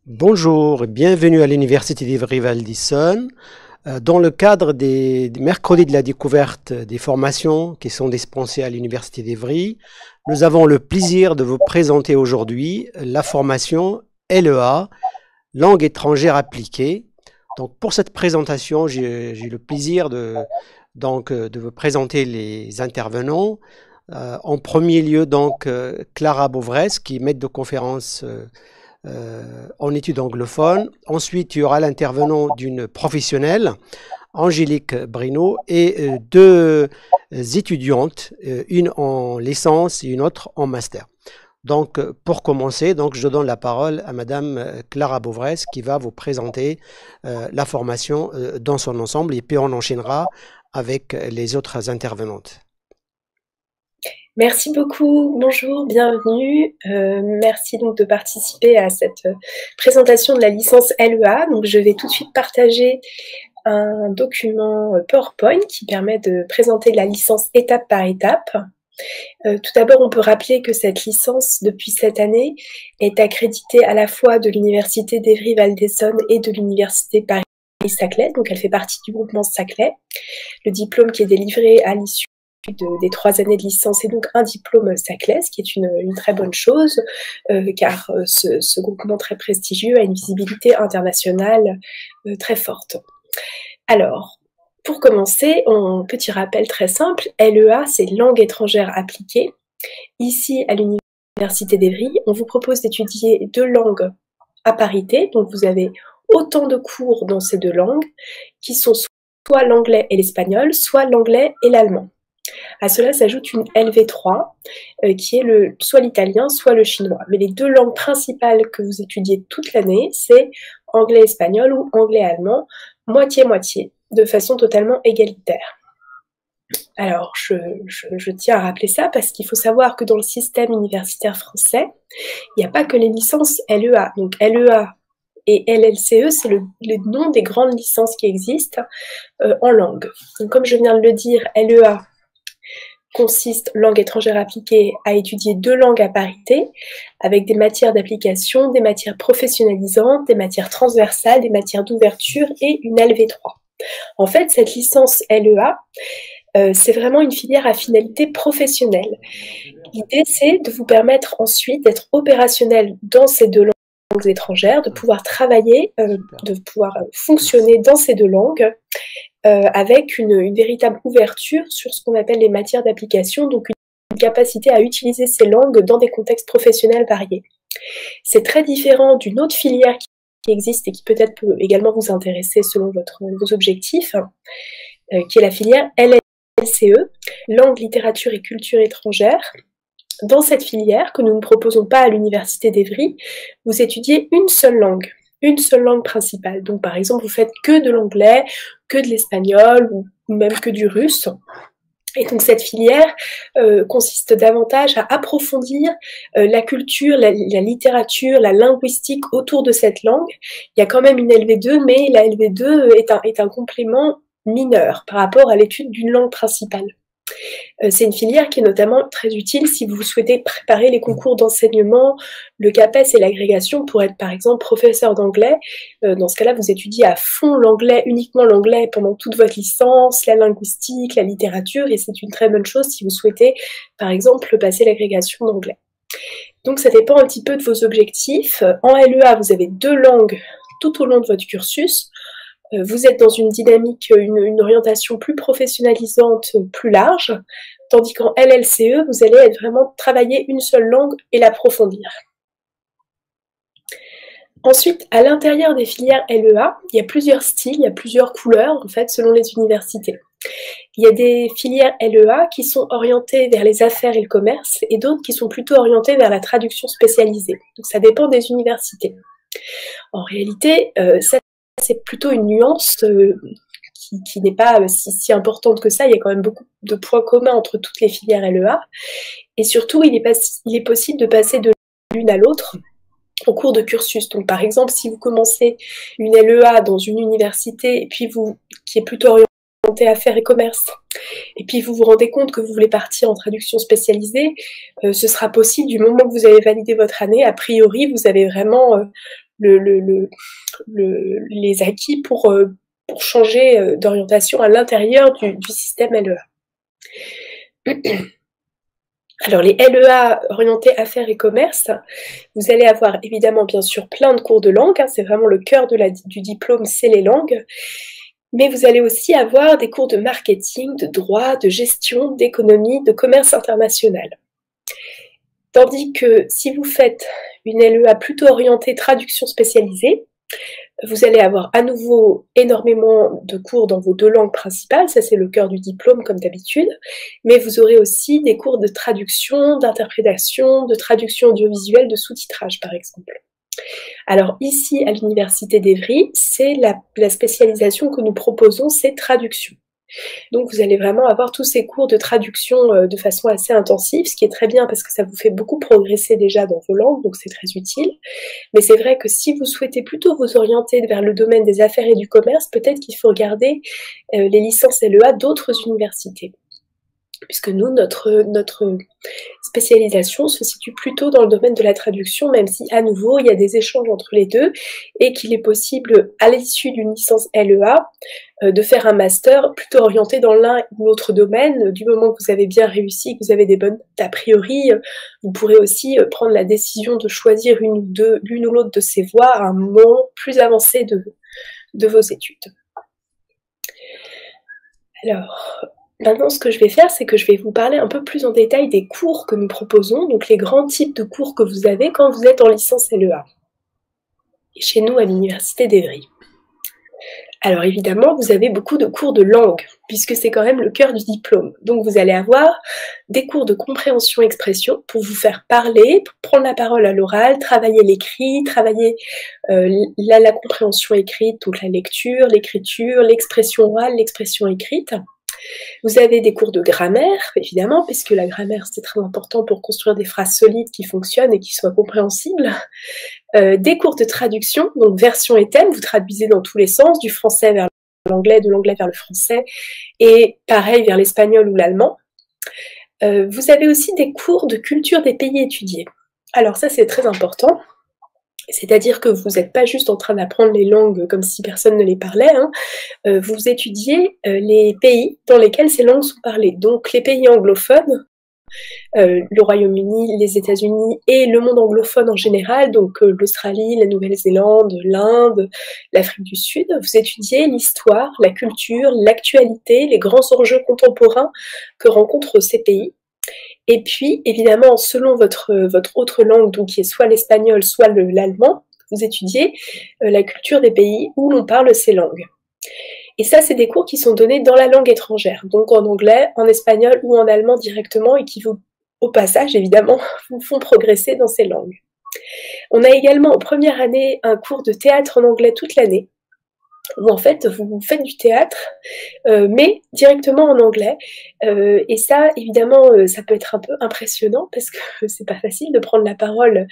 Bonjour et bienvenue à l'Université d'Ivry-Val d'Isson. Dans le cadre des mercredis de la découverte des formations qui sont dispensées à l'Université d'Ivry, nous avons le plaisir de vous présenter aujourd'hui la formation LEA, langue étrangère appliquée. Donc pour cette présentation, j'ai le plaisir de vous présenter les intervenants. En premier lieu, Clara Beauvresse, qui est maître de conférence en études anglophones. Ensuite, il y aura l'intervenant d'une professionnelle, Angélique Brino, et deux étudiantes, une en licence et une autre en master. Donc, pour commencer, je donne la parole à Madame Clara Beauvresse qui va vous présenter la formation dans son ensemble et puis on enchaînera avec les autres intervenantes. Merci beaucoup, bonjour, bienvenue. Merci donc de participer à cette présentation de la licence LEA. Donc je vais tout de suite partager un document PowerPoint qui permet de présenter la licence étape par étape. Tout d'abord, on peut rappeler que cette licence, depuis cette année, est accréditée à la fois de l'Université d'Évry-Val d'Essonne et de l'Université Paris-Saclay. Donc elle fait partie du groupement Saclay. Le diplôme qui est délivré à l'issue des 3 années de licence et donc un diplôme Saclay, ce qui est une très bonne chose, car ce groupement très prestigieux a une visibilité internationale très forte. Alors, pour commencer, un petit rappel très simple, LEA, c'est langue étrangère appliquée. Ici, à l'Université d'Évry, on vous propose d'étudier 2 langues à parité, donc vous avez autant de cours dans ces 2 langues, qui sont soit l'anglais et l'espagnol, soit l'anglais et l'allemand. À cela s'ajoute une LV3 qui est soit l'italien, soit le chinois. Mais les 2 langues principales que vous étudiez toute l'année, c'est anglais-espagnol ou anglais-allemand, moitié-moitié, de façon totalement égalitaire. Alors, je tiens à rappeler ça parce qu'il faut savoir que dans le système universitaire français, il n'y a pas que les licences LEA. Donc LEA et LLCE, c'est le nom des grandes licences qui existent en langue. Donc, comme je viens de le dire, LEA consiste, langue étrangère appliquée, à étudier 2 langues à parité, avec des matières d'application, des matières professionnalisantes, des matières transversales, des matières d'ouverture et une LV3. En fait, cette licence LEA, c'est vraiment une filière à finalité professionnelle. L'idée, c'est de vous permettre ensuite d'être opérationnel dans ces 2 langues étrangères, de pouvoir travailler, de pouvoir fonctionner dans ces 2 langues, avec une véritable ouverture sur ce qu'on appelle les matières d'application, donc une capacité à utiliser ces langues dans des contextes professionnels variés. C'est très différent d'une autre filière qui existe et qui peut-être peut également vous intéresser selon vos objectifs, qui est la filière LLCE, langue, littérature et culture étrangère. Dans cette filière, que nous ne proposons pas à l'Université d'Évry, vous étudiez une seule langue principale. Donc par exemple, vous faites que de l'anglais, que de l'espagnol ou même que du russe. Et donc cette filière consiste davantage à approfondir la culture, la littérature, la linguistique autour de cette langue. Il y a quand même une LV2, mais la LV2 est un complément mineur par rapport à l'étude d'une langue principale. C'est une filière qui est notamment très utile si vous souhaitez préparer les concours d'enseignement, le CAPES et l'agrégation pour être par exemple professeur d'anglais. Dans ce cas-là, vous étudiez à fond l'anglais, uniquement l'anglais pendant toute votre licence, la linguistique, la littérature, et c'est une très bonne chose si vous souhaitez par exemple passer l'agrégation d'anglais. Donc ça dépend un petit peu de vos objectifs. En LEA, vous avez 2 langues tout au long de votre cursus. Vous êtes dans une dynamique, une orientation plus professionnalisante, plus large, tandis qu'en LLCE, vous allez être vraiment travailler une seule langue et l'approfondir. Ensuite, à l'intérieur des filières LEA, il y a plusieurs styles, il y a plusieurs couleurs, en fait, selon les universités. Il y a des filières LEA qui sont orientées vers les affaires et le commerce, et d'autres qui sont plutôt orientées vers la traduction spécialisée. Donc ça dépend des universités. En réalité, c'est plutôt une nuance qui n'est pas si importante que ça. Il y a quand même beaucoup de points communs entre toutes les filières LEA. Et surtout, il est possible de passer de l'une à l'autre au cours de cursus. Donc, par exemple, si vous commencez une LEA dans une université et puis qui est plutôt orientée affaires et commerce, et puis vous vous rendez compte que vous voulez partir en traduction spécialisée, ce sera possible du moment que vous avez validé votre année. A priori, vous avez vraiment les acquis pour changer d'orientation à l'intérieur du système LEA. Alors les LEA orientés affaires et commerce, vous allez avoir évidemment bien sûr plein de cours de langue, hein, c'est vraiment le cœur du diplôme, c'est les langues, mais vous allez aussi avoir des cours de marketing, de droit, de gestion, d'économie, de commerce international. Tandis que si vous faites une LEA plutôt orientée traduction spécialisée, vous allez avoir à nouveau énormément de cours dans vos deux langues principales, ça c'est le cœur du diplôme comme d'habitude, mais vous aurez aussi des cours de traduction, d'interprétation, de traduction audiovisuelle, de sous-titrage par exemple. Alors ici à l'Université d'Evry, c'est la spécialisation que nous proposons, c'est traduction. Donc vous allez vraiment avoir tous ces cours de traduction de façon assez intensive, ce qui est très bien parce que ça vous fait beaucoup progresser déjà dans vos langues, donc c'est très utile. Mais c'est vrai que si vous souhaitez plutôt vous orienter vers le domaine des affaires et du commerce, peut-être qu'il faut regarder les licences LEA d'autres universités. Puisque nous, notre spécialisation se situe plutôt dans le domaine de la traduction, même si à nouveau il y a des échanges entre les deux et qu'il est possible à l'issue d'une licence LEA de faire un master plutôt orienté dans l'un ou l'autre domaine. Du moment que vous avez bien réussi, que vous avez des bonnes notes a priori, vous pourrez aussi prendre la décision de choisir l'une ou l'autre de ces voies à un moment plus avancé de vos études. Alors, maintenant, ce que je vais faire, c'est que je vais vous parler un peu plus en détail des cours que nous proposons, donc les grands types de cours que vous avez quand vous êtes en licence LEA, et chez nous à l'Université d'Evry. Alors évidemment, vous avez beaucoup de cours de langue, puisque c'est quand même le cœur du diplôme. Donc vous allez avoir des cours de compréhension-expression pour vous faire parler, pour prendre la parole à l'oral, travailler l'écrit, travailler la compréhension écrite, donc la lecture, l'écriture, l'expression orale, l'expression écrite. Vous avez des cours de grammaire, évidemment, puisque la grammaire, c'est très important pour construire des phrases solides qui fonctionnent et qui soient compréhensibles. Des cours de traduction, donc version et thème, vous traduisez dans tous les sens, du français vers l'anglais, de l'anglais vers le français, et pareil vers l'espagnol ou l'allemand. Vous avez aussi des cours de culture des pays étudiés. Alors ça, c'est très important. C'est-à-dire que vous n'êtes pas juste en train d'apprendre les langues comme si personne ne les parlait, hein. Vous étudiez les pays dans lesquels ces langues sont parlées. Donc les pays anglophones, le Royaume-Uni, les États-Unis et le monde anglophone en général, donc l'Australie, la Nouvelle-Zélande, l'Inde, l'Afrique du Sud. Vous étudiez l'histoire, la culture, l'actualité, les grands enjeux contemporains que rencontrent ces pays. Et puis, évidemment, selon votre autre langue, donc qui est soit l'espagnol, soit l'allemand, vous étudiez la culture des pays où l'on parle ces langues. Et ça, c'est des cours qui sont donnés dans la langue étrangère, donc en anglais, en espagnol ou en allemand directement, et qui, au passage, évidemment, vous font progresser dans ces langues. On a également en première année un cours de théâtre en anglais toute l'année, où en fait vous faites du théâtre, mais directement en anglais. Et ça, évidemment, ça peut être un peu impressionnant parce que c'est pas facile de prendre la parole,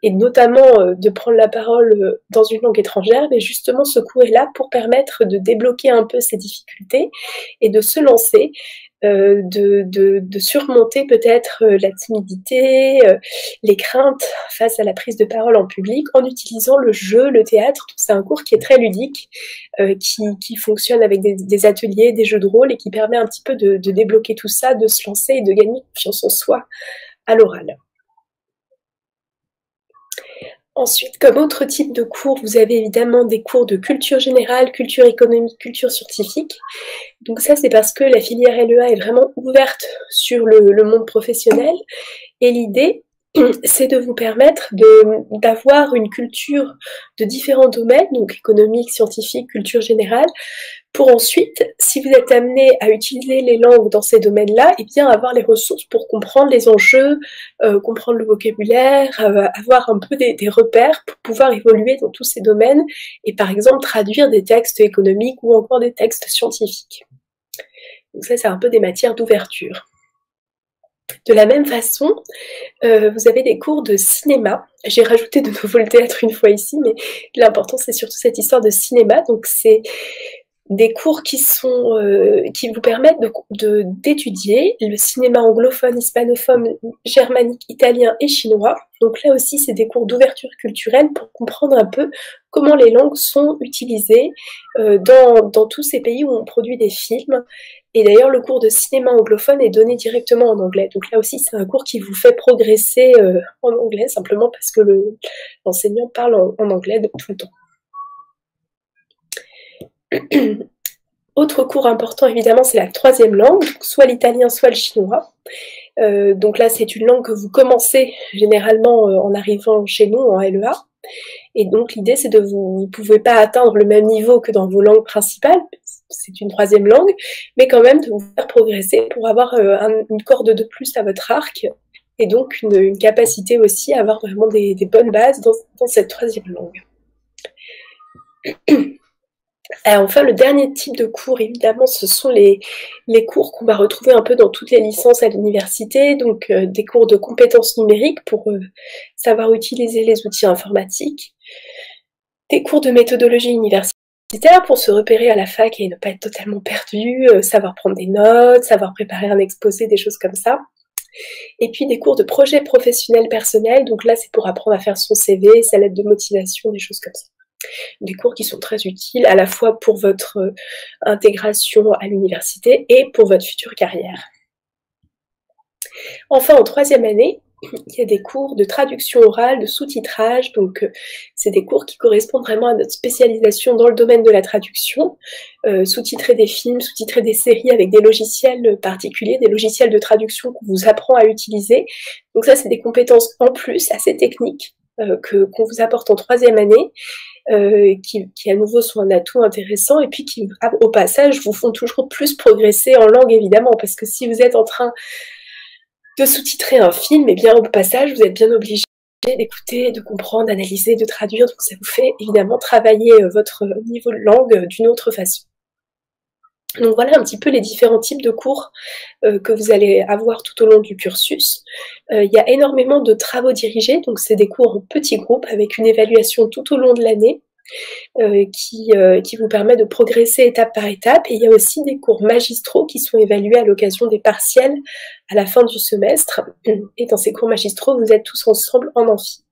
et notamment de prendre la parole dans une langue étrangère, mais justement ce cours est là pour permettre de débloquer un peu ces difficultés et de se lancer, de surmonter peut-être la timidité, les craintes face à la prise de parole en public en utilisant le jeu, le théâtre. C'est un cours qui est très ludique, qui fonctionne avec des ateliers, des jeux de rôle et qui permet un petit peu de débloquer tout ça, de se lancer et de gagner confiance en soi à l'oral. Ensuite, comme autre type de cours, vous avez évidemment des cours de culture générale, culture économique, culture scientifique. Donc ça, c'est parce que la filière LEA est vraiment ouverte sur le monde professionnel. Et l'idée, c'est de vous permettre d'avoir une culture de différents domaines, donc économique, scientifique, culture générale, pour ensuite, si vous êtes amené à utiliser les langues dans ces domaines-là, et bien avoir les ressources pour comprendre les enjeux, comprendre le vocabulaire, avoir un peu des repères pour pouvoir évoluer dans tous ces domaines et par exemple traduire des textes économiques ou encore des textes scientifiques. Donc ça, c'est un peu des matières d'ouverture. De la même façon, vous avez des cours de cinéma. J'ai rajouté de nouveau le théâtre une fois ici, mais l'important c'est surtout cette histoire de cinéma. Donc c'est des cours qui vous permettent d'étudier le cinéma anglophone, hispanophone, germanique, italien et chinois. Donc là aussi, c'est des cours d'ouverture culturelle pour comprendre un peu comment les langues sont utilisées dans tous ces pays où on produit des films. Et d'ailleurs, le cours de cinéma anglophone est donné directement en anglais. Donc là aussi, c'est un cours qui vous fait progresser en anglais, simplement parce que l'enseignant parle en anglais tout le temps. Autre cours important, évidemment, c'est la troisième langue, soit l'italien, soit le chinois. Donc là, c'est une langue que vous commencez généralement en arrivant chez nous, en LEA. Et donc, l'idée, c'est vous ne pouvez pas atteindre le même niveau que dans vos langues principales, c'est une troisième langue, mais quand même de vous faire progresser pour avoir une corde de plus à votre arc, et donc une capacité aussi à avoir vraiment des bonnes bases dans cette troisième langue. Et enfin, le dernier type de cours, évidemment, ce sont les cours qu'on va retrouver un peu dans toutes les licences à l'université, donc des cours de compétences numériques pour savoir utiliser les outils informatiques, des cours de méthodologie universitaire pour se repérer à la fac et ne pas être totalement perdu, savoir prendre des notes, savoir préparer un exposé, des choses comme ça. Et puis des cours de projet professionnel personnel, donc là c'est pour apprendre à faire son CV, sa lettre de motivation, des choses comme ça. Des cours qui sont très utiles à la fois pour votre intégration à l'université et pour votre future carrière. Enfin, en troisième année, il y a des cours de traduction orale, de sous-titrage, donc c'est des cours qui correspondent vraiment à notre spécialisation dans le domaine de la traduction, sous-titrer des films, sous-titrer des séries avec des logiciels particuliers, des logiciels de traduction qu'on vous apprend à utiliser. Donc ça, c'est des compétences en plus assez techniques qu'on vous apporte en troisième année, qui à nouveau sont un atout intéressant et puis qui, au passage, vous font toujours plus progresser en langue, évidemment, parce que si vous êtes en train de sous-titrer un film, et bien au passage, vous êtes bien obligé d'écouter, de comprendre, d'analyser, de traduire, donc ça vous fait évidemment travailler votre niveau de langue d'une autre façon. Donc voilà un petit peu les différents types de cours que vous allez avoir tout au long du cursus. Il y a énormément de travaux dirigés, donc c'est des cours en petits groupes avec une évaluation tout au long de l'année qui vous permet de progresser étape par étape. Et il y a aussi des cours magistraux qui sont évalués à l'occasion des partiels à la fin du semestre. Et dans ces cours magistraux, vous êtes tous ensemble en amphi.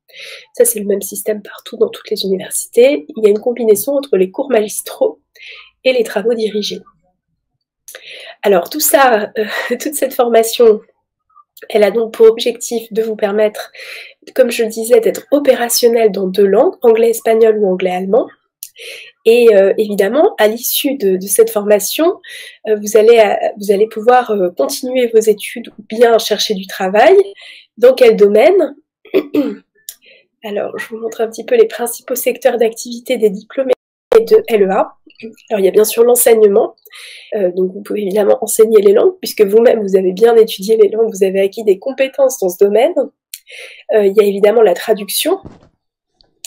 Ça, c'est le même système partout dans toutes les universités. Il y a une combinaison entre les cours magistraux et les travaux dirigés. Alors tout ça, toute cette formation, elle a donc pour objectif de vous permettre, comme je le disais, d'être opérationnel dans deux langues, anglais-espagnol ou anglais-allemand. Et évidemment, à l'issue de cette formation, vous allez pouvoir continuer vos études ou bien chercher du travail. Dans quel domaine? Alors, je vous montre un petit peu les principaux secteurs d'activité des diplômés de LEA. Alors, il y a bien sûr l'enseignement. Donc, vous pouvez évidemment enseigner les langues, puisque vous-même, vous avez bien étudié les langues, vous avez acquis des compétences dans ce domaine. Il y a évidemment la traduction.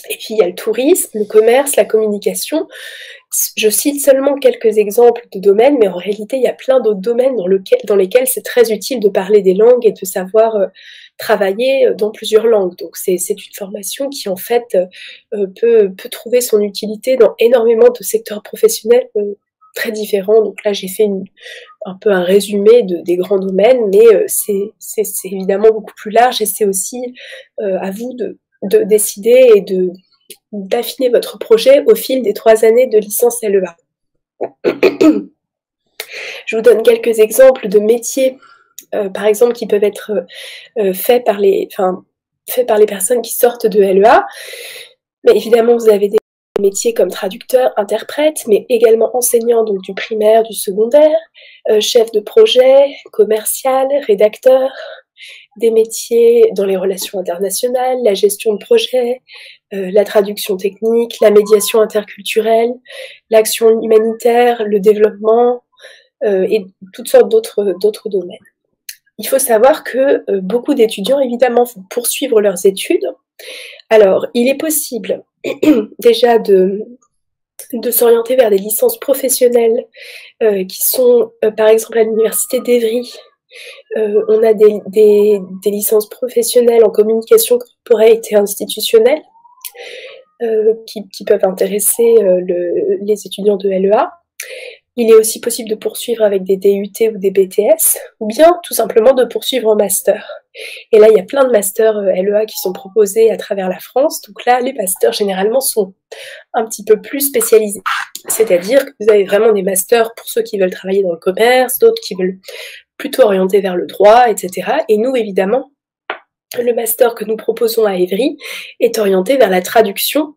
Et puis, il y a le tourisme, le commerce, la communication. Je cite seulement quelques exemples de domaines, mais en réalité, il y a plein d'autres domaines dans lesquels c'est très utile de parler des langues et de savoir travailler dans plusieurs langues. Donc, c'est une formation qui, en fait, peut trouver son utilité dans énormément de secteurs professionnels très différents. Donc là, j'ai fait un peu un résumé des grands domaines, mais c'est évidemment beaucoup plus large et c'est aussi à vous de décider et d'affiner votre projet au fil des 3 années de licence LEA. Je vous donne quelques exemples de métiers, par exemple, qui peuvent être faits par les personnes qui sortent de LEA. Mais évidemment, vous avez des métiers comme traducteur, interprète, mais également enseignant, donc du primaire, du secondaire, chef de projet, commercial, rédacteur, des métiers dans les relations internationales, la gestion de projet, la traduction technique, la médiation interculturelle, l'action humanitaire, le développement et toutes sortes d'autres domaines. Il faut savoir que beaucoup d'étudiants, évidemment, vont poursuivre leurs études. Alors, il est possible déjà de s'orienter vers des licences professionnelles qui sont, par exemple, à l'université d'Evry. On a des licences professionnelles en communication corporate et institutionnelle qui peuvent intéresser les étudiants de LEA. Il est aussi possible de poursuivre avec des DUT ou des BTS, ou bien tout simplement de poursuivre en master. Et là, il y a plein de masters LEA qui sont proposés à travers la France. Donc là, les masters, généralement, sont un petit peu plus spécialisés. C'est-à-dire que vous avez vraiment des masters pour ceux qui veulent travailler dans le commerce, d'autres qui veulent plutôt orienter vers le droit, etc. Et nous, évidemment, le master que nous proposons à Évry est orienté vers la traduction,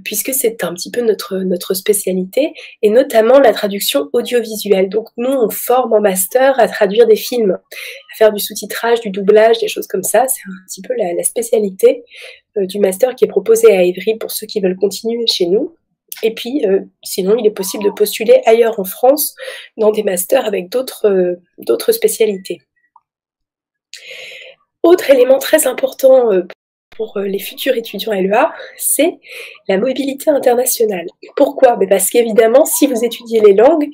puisque c'est un petit peu notre spécialité, et notamment la traduction audiovisuelle. Donc nous, on forme en master à traduire des films, à faire du sous-titrage, du doublage, des choses comme ça. C'est un petit peu la spécialité du master qui est proposé à Évry pour ceux qui veulent continuer chez nous. Et puis, sinon, il est possible de postuler ailleurs en France dans des masters avec d'autres spécialités. Autre élément très important pour les futurs étudiants LEA, c'est la mobilité internationale. Pourquoi? Parce qu'évidemment, si vous étudiez les langues,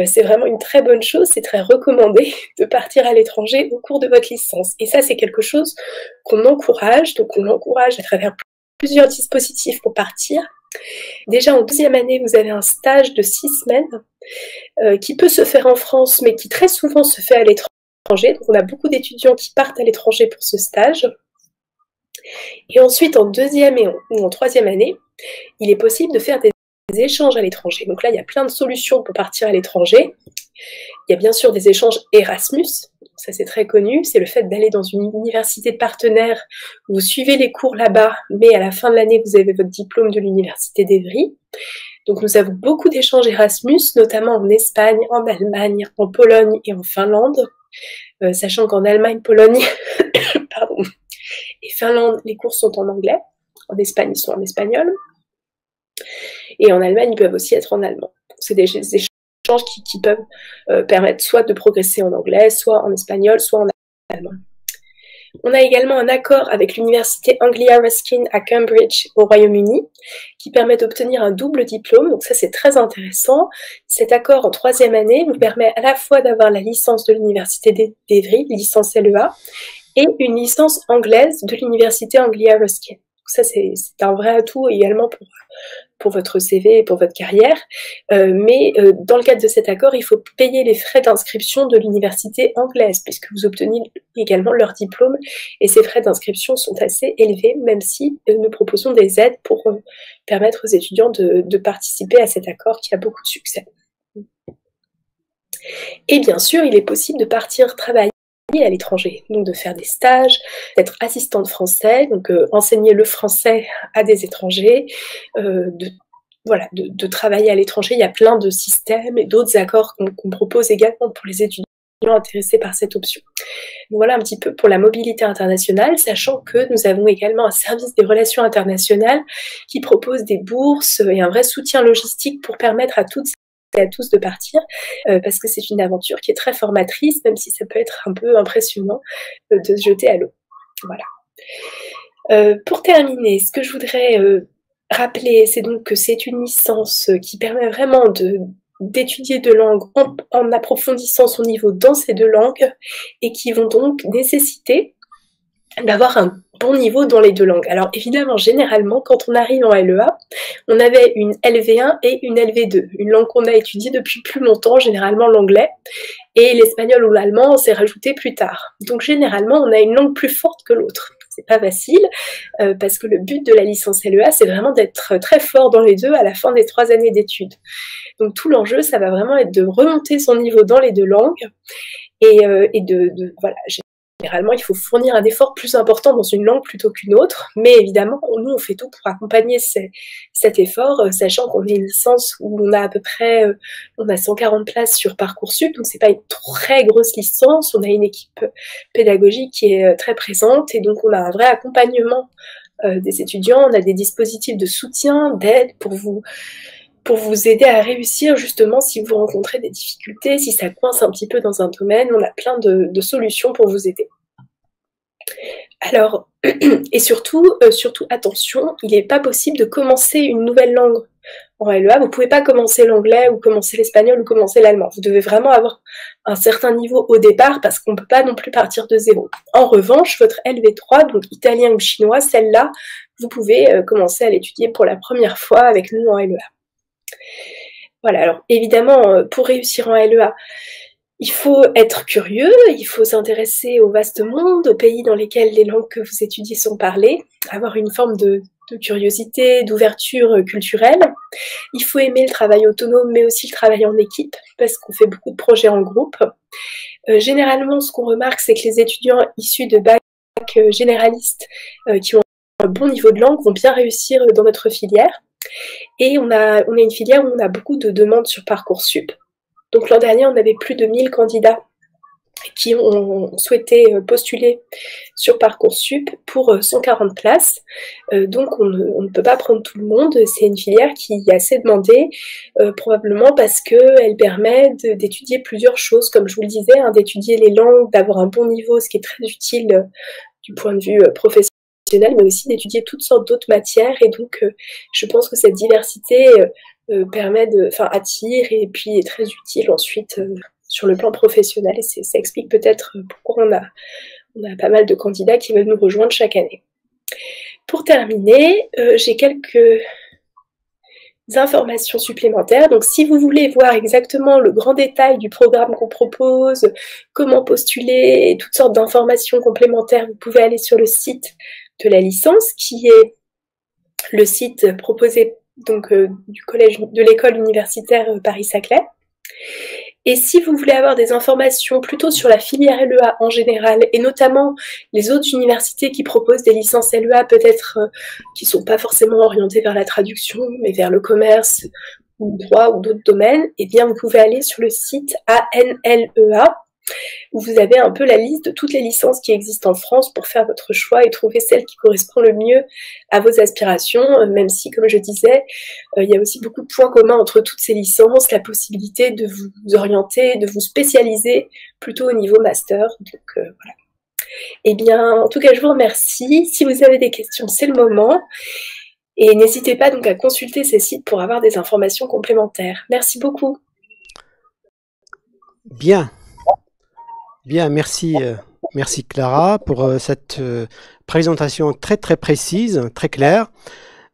c'est vraiment une très bonne chose, c'est très recommandé de partir à l'étranger au cours de votre licence. Et ça, c'est quelque chose qu'on encourage, donc on encourage à travers plusieurs dispositifs pour partir. Déjà, en deuxième année, vous avez un stage de 6 semaines qui peut se faire en France, mais qui très souvent se fait à l'étranger. Donc on a beaucoup d'étudiants qui partent à l'étranger pour ce stage. Et ensuite, en deuxième ou en troisième année, il est possible de faire des échanges à l'étranger. Donc là, il y a plein de solutions pour partir à l'étranger. Il y a bien sûr des échanges Erasmus, ça c'est très connu, c'est le fait d'aller dans une université partenaire, vous suivez les cours là-bas, mais à la fin de l'année, vous avez votre diplôme de l'université d'Évry. Donc nous avons beaucoup d'échanges Erasmus, notamment en Espagne, en Allemagne, en Pologne et en Finlande. Sachant qu'en Allemagne, Pologne pardon, et Finlande, les cours sont en anglais. En Espagne, ils sont en espagnol. Et en Allemagne, ils peuvent aussi être en allemand. C'est des échanges qui peuvent permettre soit de progresser en anglais, soit en espagnol, soit en allemand. On a également un accord avec l'université Anglia Ruskin à Cambridge au Royaume-Uni qui permet d'obtenir un double diplôme, donc ça c'est très intéressant. Cet accord en troisième année vous permet à la fois d'avoir la licence de l'université d'Évry, licence LEA, et une licence anglaise de l'université Anglia Ruskin. Donc ça c'est un vrai atout également pour votre CV et pour votre carrière, mais dans le cadre de cet accord, il faut payer les frais d'inscription de l'université anglaise, puisque vous obtenez également leur diplôme, et ces frais d'inscription sont assez élevés, même si nous proposons des aides pour permettre aux étudiants de participer à cet accord qui a beaucoup de succès. Et bien sûr, il est possible de partir travailler à l'étranger, donc de faire des stages, d'être assistante français, donc enseigner le français à des étrangers, de travailler à l'étranger. Il y a plein de systèmes et d'autres accords qu'on propose également pour les étudiants intéressés par cette option. Donc voilà un petit peu pour la mobilité internationale, sachant que nous avons également un service des relations internationales qui propose des bourses et un vrai soutien logistique pour permettre à toutes et à tous de partir, parce que c'est une aventure qui est très formatrice, même si ça peut être un peu impressionnant de se jeter à l'eau. Voilà. Pour terminer, ce que je voudrais rappeler, c'est donc que c'est une licence qui permet vraiment d'étudier deux langues en approfondissant son niveau dans ces deux langues et qui vont donc nécessiter d'avoir un bon niveau dans les deux langues. Alors évidemment, généralement, quand on arrive en LEA, on avait une LV1 et une LV2, une langue qu'on a étudiée depuis plus longtemps, généralement l'anglais, et l'espagnol ou l'allemand, on s'est rajouté plus tard. Donc généralement, on a une langue plus forte que l'autre. C'est pas facile, parce que le but de la licence LEA, c'est vraiment d'être très fort dans les deux à la fin des 3 années d'études. Donc tout l'enjeu, ça va vraiment être de remonter son niveau dans les deux langues, et voilà, généralement, il faut fournir un effort plus important dans une langue plutôt qu'une autre, mais évidemment, nous, on fait tout pour accompagner cet effort, sachant qu'on est une licence où on a à peu près on a 140 places sur Parcoursup, donc c'est pas une très grosse licence, on a une équipe pédagogique qui est très présente, et donc on a un vrai accompagnement des étudiants, on a des dispositifs de soutien, d'aide pour vous aider à réussir justement si vous rencontrez des difficultés, si ça coince un petit peu dans un domaine, on a plein de solutions pour vous aider. Alors, et surtout attention, il n'est pas possible de commencer une nouvelle langue en LEA, vous ne pouvez pas commencer l'anglais ou commencer l'espagnol ou commencer l'allemand, vous devez vraiment avoir un certain niveau au départ parce qu'on ne peut pas non plus partir de zéro. En revanche, votre LV3, donc italien ou chinois, celle-là, vous pouvez commencer à l'étudier pour la première fois avec nous en LEA. Voilà, alors évidemment, pour réussir en LEA, il faut être curieux, il faut s'intéresser au vaste monde, aux pays dans lesquels les langues que vous étudiez sont parlées, avoir une forme de curiosité, d'ouverture culturelle. Il faut aimer le travail autonome, mais aussi le travail en équipe, parce qu'on fait beaucoup de projets en groupe. Généralement, ce qu'on remarque, c'est que les étudiants issus de bac généralistes qui ont un bon niveau de langue vont bien réussir dans notre filière. Et on a une filière où on a beaucoup de demandes sur Parcoursup. Donc l'an dernier, on avait plus de 1000 candidats qui ont souhaité postuler sur Parcoursup pour 140 places. Donc on ne peut pas prendre tout le monde. C'est une filière qui est assez demandée, probablement parce qu'elle permet d'étudier plusieurs choses, comme je vous le disais, hein, d'étudier les langues, d'avoir un bon niveau, ce qui est très utile du point de vue professionnel, mais aussi d'étudier toutes sortes d'autres matières. Et donc je pense que cette diversité attire et puis est très utile ensuite sur le plan professionnel, et ça explique peut-être pourquoi on a pas mal de candidats qui veulent nous rejoindre chaque année. Pour terminer, j'ai quelques informations supplémentaires. Donc si vous voulez voir exactement le grand détail du programme qu'on propose, comment postuler et toutes sortes d'informations complémentaires, vous pouvez aller sur le site de la licence, qui est le site proposé donc du collège de l'école universitaire Paris-Saclay. Et si vous voulez avoir des informations plutôt sur la filière LEA en général, et notamment les autres universités qui proposent des licences LEA, peut-être qui ne sont pas forcément orientées vers la traduction, mais vers le commerce ou le droit ou d'autres domaines, eh bien vous pouvez aller sur le site ANLEA, où vous avez un peu la liste de toutes les licences qui existent en France pour faire votre choix et trouver celle qui correspond le mieux à vos aspirations, même si, comme je disais, il y a aussi beaucoup de points communs entre toutes ces licences, la possibilité de vous orienter, de vous spécialiser plutôt au niveau master. Donc voilà. Eh bien, en tout cas, je vous remercie. Si vous avez des questions, c'est le moment. Et n'hésitez pas donc à consulter ces sites pour avoir des informations complémentaires. Merci beaucoup. Bien, merci Clara pour cette présentation très très précise, très claire.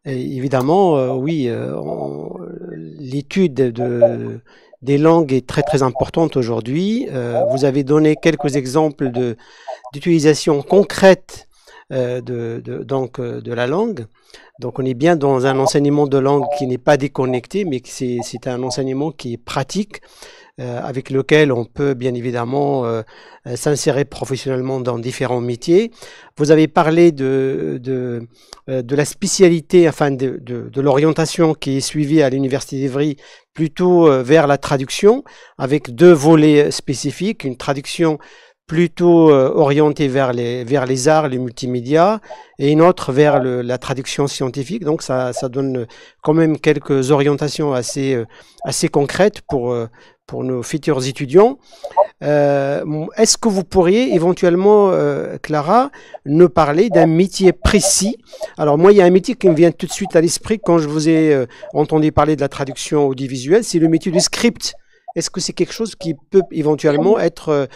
Et évidemment, oui, l'étude des langues est très très importante aujourd'hui. Vous avez donné quelques exemples d'utilisation concrète de la langue. Donc on est bien dans un enseignement de langue qui n'est pas déconnecté, mais c'est un enseignement qui est pratique, avec lequel on peut bien évidemment s'insérer professionnellement dans différents métiers. Vous avez parlé de la spécialité, enfin de l'orientation qui est suivie à l'Université d'Evry, plutôt vers la traduction, avec deux volets spécifiques, une traduction plutôt orientée vers les arts, les multimédias, et une autre vers la traduction scientifique. Donc ça donne quand même quelques orientations assez concrètes pour nos futurs étudiants. Est-ce que vous pourriez éventuellement, Clara, nous parler d'un métier précis? Alors moi, il y a un métier qui me vient tout de suite à l'esprit quand je vous ai entendu parler de la traduction audiovisuelle, c'est le métier du script. Est-ce que c'est quelque chose qui peut éventuellement être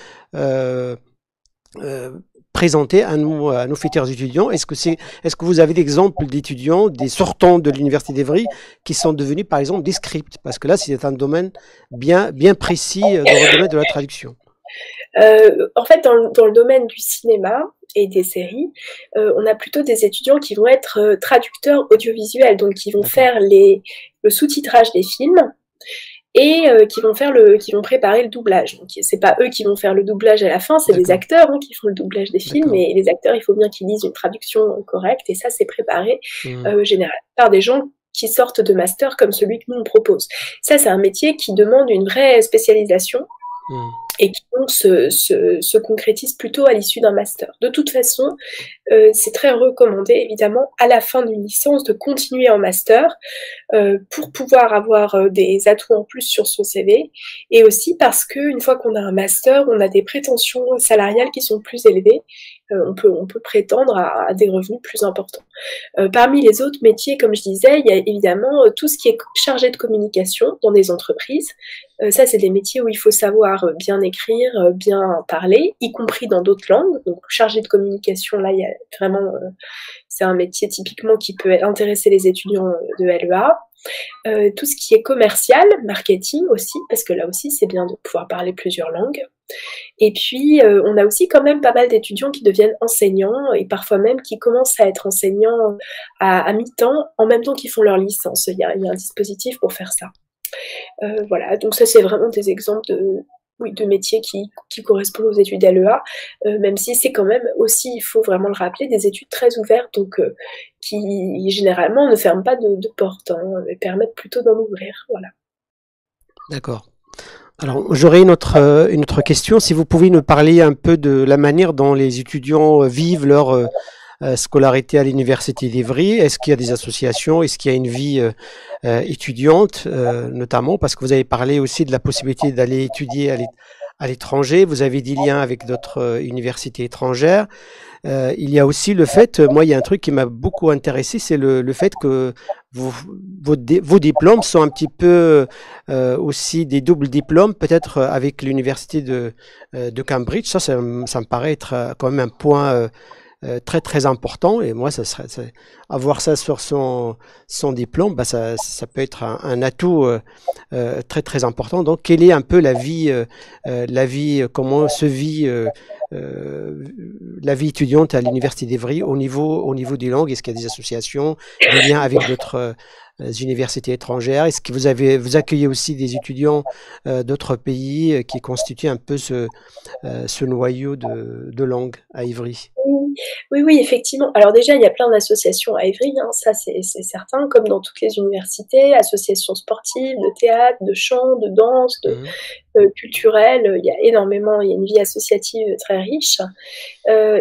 présenté à nos futurs étudiants? Est-ce que vous avez des exemples d'étudiants, des sortants de l'Université d'Evry qui sont devenus par exemple des scripts? Parce que là, c'est un domaine bien précis dans le domaine de la traduction. En fait, dans le domaine du cinéma et des séries, on a plutôt des étudiants qui vont être traducteurs audiovisuels, donc qui vont faire le sous-titrage des films, et qui vont préparer le doublage. Donc c'est pas eux qui vont faire le doublage à la fin, c'est les acteurs qui font le doublage des films, et les acteurs, il faut bien qu'ils lisent une traduction correcte, et ça c'est préparé généralement par des gens qui sortent de master comme celui que nous on propose. Ça c'est un métier qui demande une vraie spécialisation et qui donc se concrétise plutôt à l'issue d'un master. De toute façon, c'est très recommandé, évidemment, à la fin d'une licence, de continuer en master pour pouvoir avoir des atouts en plus sur son CV, et aussi parce qu'une fois qu'on a un master, on a des prétentions salariales qui sont plus élevées. On peut prétendre à des revenus plus importants. Parmi les autres métiers, comme je disais, il y a évidemment tout ce qui est chargé de communication dans des entreprises. Ça, c'est des métiers où il faut savoir bien écrire, bien parler, y compris dans d'autres langues. Donc, chargé de communication, là, il y a vraiment, c'est un métier typiquement qui peut intéresser les étudiants de LEA. Tout ce qui est commercial, marketing aussi, parce que là aussi, c'est bien de pouvoir parler plusieurs langues. Et puis, on a aussi quand même pas mal d'étudiants qui deviennent enseignants et parfois même qui commencent à être enseignants à mi-temps en même temps qu'ils font leur licence. Il y a un dispositif pour faire ça. Voilà, donc ça, c'est vraiment des exemples de métiers qui correspondent aux études LEA, même si c'est quand même aussi, il faut vraiment le rappeler, des études très ouvertes, donc qui généralement ne ferment pas de porte, mais permettent plutôt d'en ouvrir. Voilà. D'accord. Alors, j'aurais une autre question. Si vous pouvez nous parler un peu de la manière dont les étudiants vivent leur scolarité à l'Université d'Évry. Est-ce qu'il y a des associations? Est-ce qu'il y a une vie étudiante, notamment parce que vous avez parlé aussi de la possibilité d'aller étudier à l'étranger. Vous avez des liens avec d'autres universités étrangères. Il y a aussi le fait, moi, il y a un truc qui m'a beaucoup intéressé, c'est le fait que vos diplômes sont un petit peu aussi des doubles diplômes, peut-être avec l'université de Cambridge. Ça me paraît être quand même un point très très important. Et moi, avoir ça sur son diplôme, bah, ça peut être un atout très très important. Donc, quelle est un peu la vie, comment se vit la vie étudiante à l'Université d'Évry au niveau des langues? Est-ce qu'il y a des associations, des liens avec d'autres universités étrangères? Est-ce que vous accueillez aussi des étudiants d'autres pays qui constituent un peu ce noyau de langue à Ivry? Oui, effectivement. Alors déjà, il y a plein d'associations à Évry, ça c'est certain, comme dans toutes les universités, associations sportives, de théâtre, de chant, de danse, culturelle. Il y a une vie associative très riche.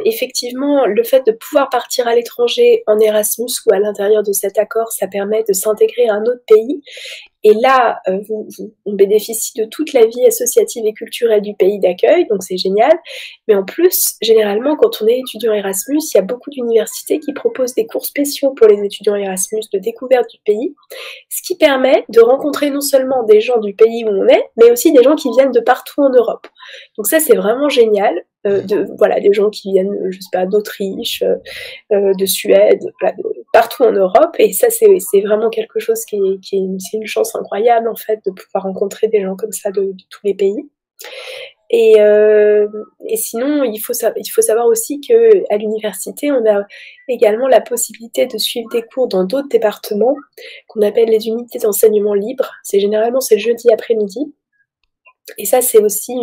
Effectivement, le fait de pouvoir partir à l'étranger en Erasmus ou à l'intérieur de cet accord, ça permet de s'intégrer à un autre pays. Et là, on bénéficie de toute la vie associative et culturelle du pays d'accueil, donc c'est génial. Mais en plus, généralement, quand on est étudiant Erasmus, il y a beaucoup d'universités qui proposent des cours spéciaux pour les étudiants Erasmus de découverte du pays, ce qui permet de rencontrer non seulement des gens du pays où on est, mais aussi des gens qui viennent de partout en Europe. Donc ça, c'est vraiment génial. Des gens qui viennent, je sais pas, d'Autriche, de Suède, partout en Europe, et ça c'est vraiment quelque chose c'est une chance incroyable en fait de pouvoir rencontrer des gens comme ça de tous les pays. Et sinon, il faut savoir aussi que à l'université, on a également la possibilité de suivre des cours dans d'autres départements qu'on appelle les unités d'enseignement libre. C'est le jeudi après-midi. Et ça, c'est aussi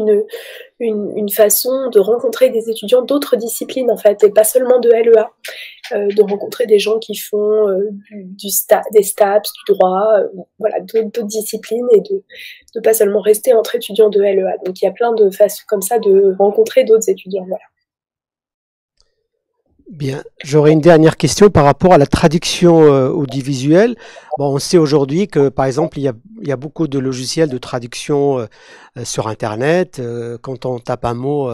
une façon de rencontrer des étudiants d'autres disciplines, en fait, et pas seulement de LEA, de rencontrer des gens qui font des STAPS, du droit, d'autres disciplines, et de pas seulement rester entre étudiants de LEA. Donc, il y a plein de façons comme ça de rencontrer d'autres étudiants, voilà. Bien, j'aurais une dernière question par rapport à la traduction audiovisuelle. Bon, on sait aujourd'hui que, par exemple, il y a beaucoup de logiciels de traduction sur Internet. Quand on tape un mot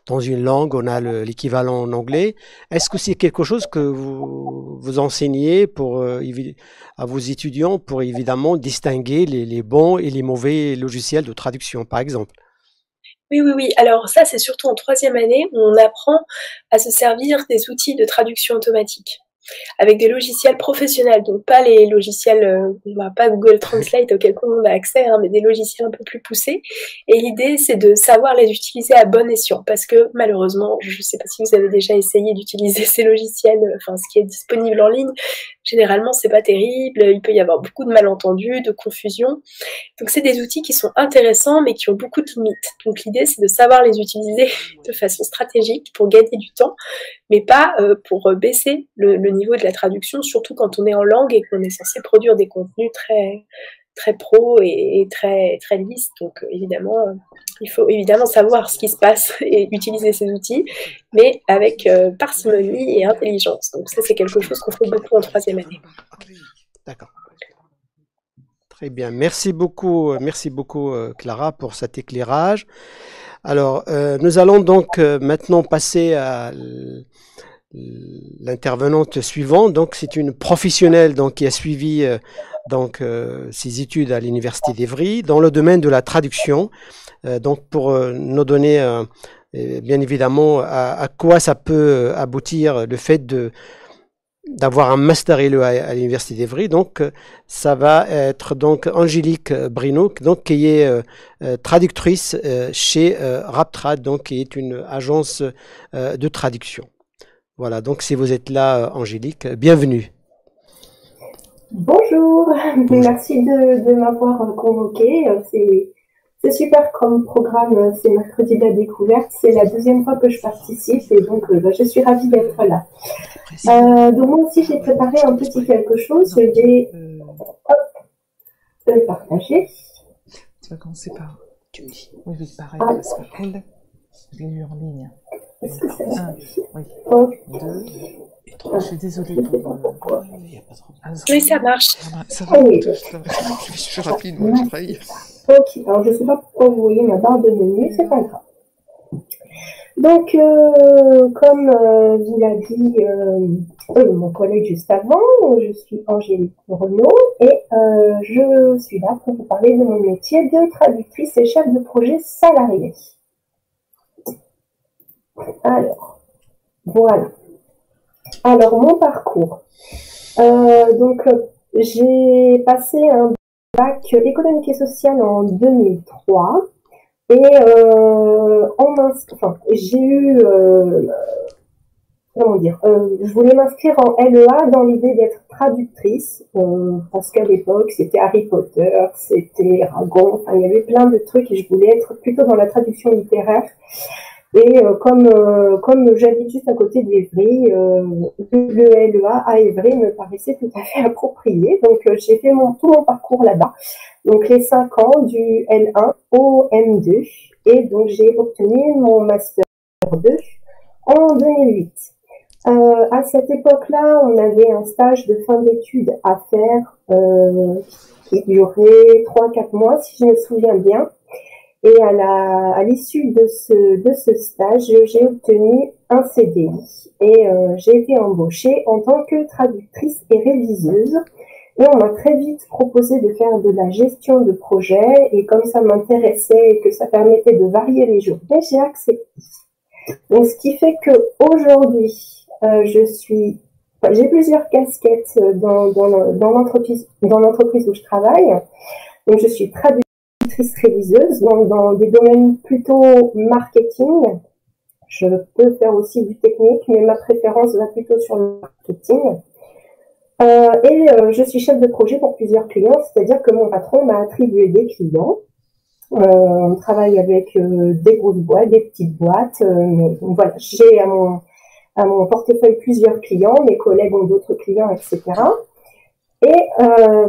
dans une langue, on a l'équivalent en anglais. Est-ce que c'est quelque chose que vous enseignez à vos étudiants pour évidemment distinguer les bons et les mauvais logiciels de traduction, par exemple? Oui. Alors ça, c'est surtout en 3e année où on apprend à se servir des outils de traduction automatique avec des logiciels professionnels, donc pas les logiciels, pas Google Translate auquel tout le monde a accès, mais des logiciels un peu plus poussés. Et l'idée, c'est de savoir les utiliser à bon escient, parce que malheureusement, je ne sais pas si vous avez déjà essayé d'utiliser ces logiciels, ce qui est disponible en ligne, généralement c'est pas terrible, il peut y avoir beaucoup de malentendus, de confusion. Donc c'est des outils qui sont intéressants, mais qui ont beaucoup de limites. Donc l'idée, c'est de savoir les utiliser de façon stratégique pour gagner du temps, mais pas pour baisser le niveau de la traduction, surtout quand on est en langue et qu'on est censé produire des contenus très, très pro et très, très lisses. Donc évidemment, il faut évidemment savoir ce qui se passe et utiliser ces outils, mais avec parcimonie et intelligence. Donc ça, c'est quelque chose qu'on fait beaucoup en 3e année. D'accord. Très bien. Merci beaucoup, Clara, pour cet éclairage. Alors, nous allons donc maintenant passer à l'intervenante suivante. Donc, c'est une professionnelle qui a suivi donc ses études à l'Université d'Evry dans le domaine de la traduction. Donc pour nous donner bien évidemment à quoi ça peut aboutir le fait d'avoir un master LEA à l'Université d'Evry. Donc ça va être donc Angélique Brino, donc qui est traductrice chez Raptrad, donc qui est une agence de traduction. Voilà, donc si vous êtes là, Angélique, bienvenue. Bonjour, merci de m'avoir convoqué. C'est super comme programme, c'est mercredi de la découverte. C'est la deuxième fois que je participe et donc je suis ravie d'être là. Donc moi aussi j'ai préparé un petit quelque chose. Je vais le partager. Tu vas commencer par... Oui, pareil, parce qu'elle, je l'ai eu en ligne. Oui. 2 et 3. Je suis désolée pour... Oui, ça marche. Ça va, je suis rapide, moi, je travaille. Ok, alors je ne sais pas pourquoi vous voyez ma barre de menu, c'est pas grave. Donc, comme vous l'a dit mon collègue juste avant, je suis Angélique Renaud et je suis là pour vous parler de mon métier de traductrice et chef de projet salarié. Alors, voilà. Alors, mon parcours. J'ai passé un bac économique et social en 2003 et j'ai eu, je voulais m'inscrire en LEA dans l'idée d'être traductrice parce qu'à l'époque c'était Harry Potter, c'était Eragon, il y avait plein de trucs et je voulais être plutôt dans la traduction littéraire. Et comme j'habite juste à côté d'Evry, le LEA à Evry me paraissait tout à fait approprié. Donc j'ai fait tout mon parcours là-bas. Donc les 5 ans du L1 au M2. Et donc j'ai obtenu mon Master 2 en 2008. À cette époque-là, on avait un stage de fin d'études à faire qui durait 3-4 mois, si je me souviens bien. Et à l'issue de ce stage, j'ai obtenu un CDI et j'ai été embauchée en tant que traductrice et réviseuse. Et on m'a très vite proposé de faire de la gestion de projet et comme ça m'intéressait et que ça permettait de varier les journées, j'ai accepté. Donc ce qui fait que aujourd'hui, j'ai plusieurs casquettes dans l'entreprise où je travaille. Donc je suis traductrice réviseuse dans des domaines plutôt marketing. Je peux faire aussi du technique, mais ma préférence va plutôt sur le marketing. Je suis chef de projet pour plusieurs clients, c'est-à-dire que mon patron m'a attribué des clients. On travaille avec des grosses boîtes, des petites boîtes. Donc voilà, j'ai à mon portefeuille plusieurs clients, mes collègues ont d'autres clients, etc. Et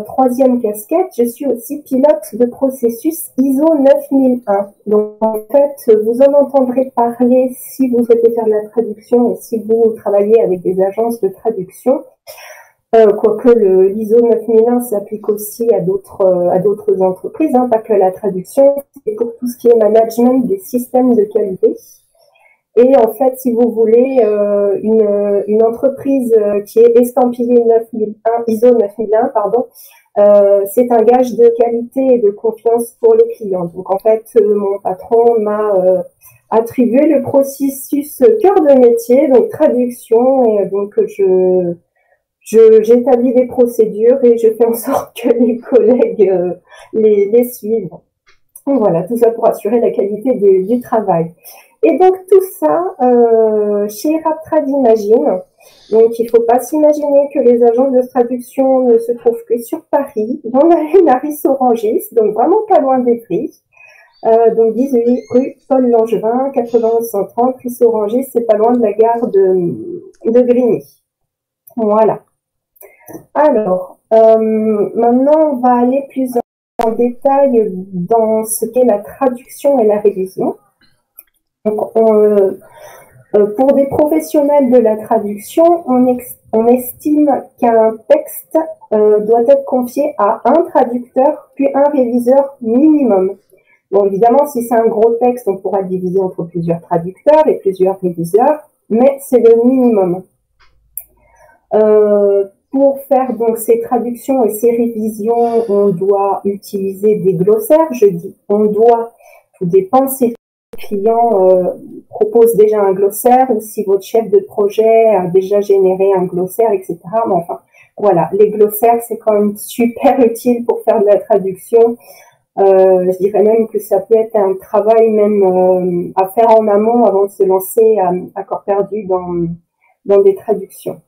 troisième casquette, je suis aussi pilote de processus ISO 9001. Donc en fait, vous en entendrez parler si vous souhaitez faire de la traduction et si vous travaillez avec des agences de traduction. Quoique l'ISO 9001 s'applique aussi à d'autres entreprises, pas que la traduction, c'est pour tout ce qui est management des systèmes de qualité. Et en fait, si vous voulez, une entreprise qui est estampillée 9001, ISO 9001, c'est un gage de qualité et de confiance pour les clients. Donc en fait, mon patron m'a attribué le processus cœur de métier, donc traduction, et donc j'établis des procédures et je fais en sorte que les collègues les suivent. Donc voilà, tout ça pour assurer la qualité du travail. Et donc tout ça chez Raptrad Imagine. Donc il ne faut pas s'imaginer que les agences de traduction ne se trouvent que sur Paris. Il y en a une à Ris-Orangis, donc vraiment pas loin d'Evry. Donc 18 rue Paul Langevin, 91 130, Ris-Orangis, c'est pas loin de la gare de Grigny. Voilà. Alors, maintenant on va aller plus en détail dans ce qu'est la traduction et la révision. Donc, pour des professionnels de la traduction, on estime qu'un texte doit être confié à un traducteur puis un réviseur minimum. Bon, évidemment, si c'est un gros texte, on pourra le diviser entre plusieurs traducteurs et plusieurs réviseurs, mais c'est le minimum. pour faire donc ces traductions et ces révisions, on doit utiliser des glossaires. Je dis on doit, tout dépend si le client propose déjà un glossaire ou si votre chef de projet a déjà généré un glossaire, etc. Mais enfin, voilà, les glossaires, c'est quand même super utile pour faire de la traduction. Je dirais même que ça peut être un travail même à faire en amont avant de se lancer à corps perdu dans des traductions.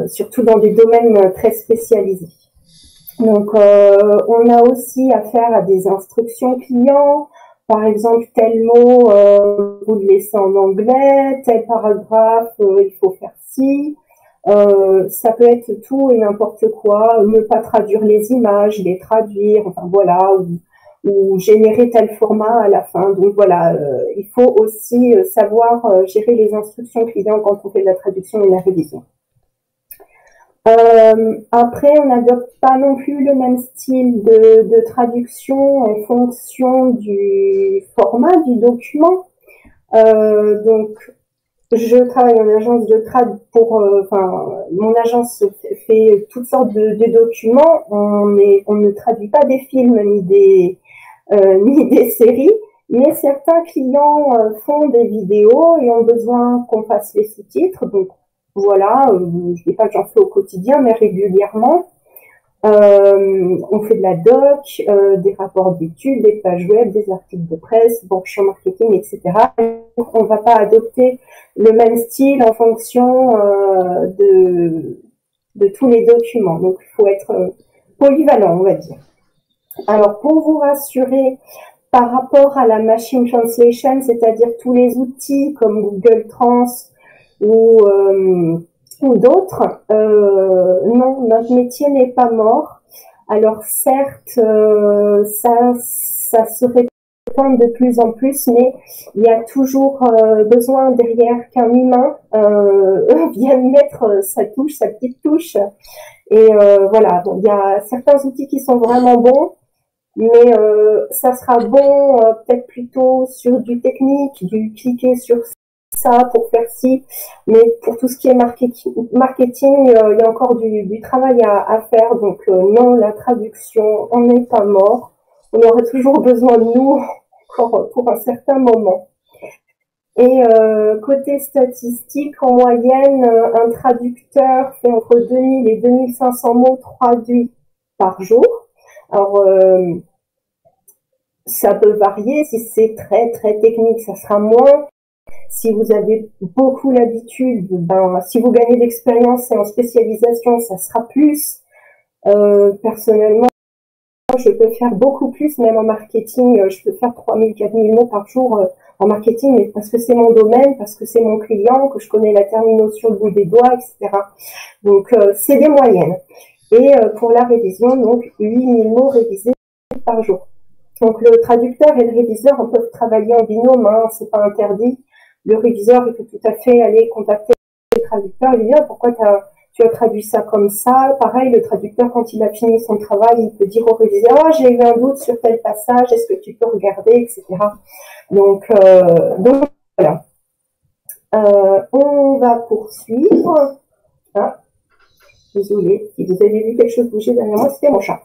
Surtout dans des domaines très spécialisés. Donc, on a aussi affaire à des instructions clients. Par exemple, tel mot, vous le laissez en anglais, tel paragraphe, il faut faire ci. Ça peut être tout et n'importe quoi, ne pas traduire les images, les traduire, enfin voilà, ou générer tel format à la fin. Donc voilà, il faut aussi savoir gérer les instructions clients quand on fait de la traduction et de la révision. Après, on n'adopte pas non plus le même style de traduction en fonction du format du document. Donc, je travaille en agence de trad pour, mon agence fait toutes sortes de documents. On ne traduit pas des films ni des séries, mais certains clients font des vidéos et ont besoin qu'on fasse les sous-titres. Donc, voilà, je dis pas que j'en fais au quotidien, mais régulièrement. On fait de la doc, des rapports d'études, des pages web, des articles de presse, brochures marketing, etc. On ne va pas adopter le même style en fonction de tous les documents. Donc, il faut être polyvalent, on va dire. Alors, pour vous rassurer, par rapport à la machine translation, c'est-à-dire tous les outils comme Google Trans ou d'autres, non, notre métier n'est pas mort. Alors certes, ça se répand de plus en plus, mais il y a toujours besoin derrière qu'un humain vienne mettre sa touche, sa petite touche. Et voilà, donc il y a certains outils qui sont vraiment bons, mais ça sera bon peut-être plutôt sur du technique, du cliquer sur ça pour faire ci, mais pour tout ce qui est marketing, il y a encore du travail à faire. Donc non, la traduction, on n'est pas mort. On aura toujours besoin de nous encore pour un certain moment. Et côté statistique, en moyenne, un traducteur fait entre 2000 et 2500 mots traduits par jour. Alors, ça peut varier. Si c'est très très technique, ça sera moins. Si vous avez beaucoup l'habitude, ben, si vous gagnez d'expérience et en spécialisation, ça sera plus. Personnellement, je peux faire beaucoup plus, même en marketing. Je peux faire 3000, 4000 mots par jour en marketing, mais parce que c'est mon domaine, parce que c'est mon client, que je connais la termino sur le bout des doigts, etc. Donc, c'est des moyennes. Et pour la révision, donc 8000 mots révisés par jour. Donc, le traducteur et le réviseur, on peut travailler en binôme, hein, c'est pas interdit. Le réviseur, il peut tout à fait aller contacter le traducteur et lui dire pourquoi tu as traduit ça comme ça. Pareil, le traducteur, quand il a fini son travail, il peut dire au réviseur, ah, j'ai eu un doute sur tel passage, est-ce que tu peux regarder, etc. Donc voilà. On va poursuivre. Ah, désolée, si vous avez vu quelque chose bouger derrière moi, c'était mon chat.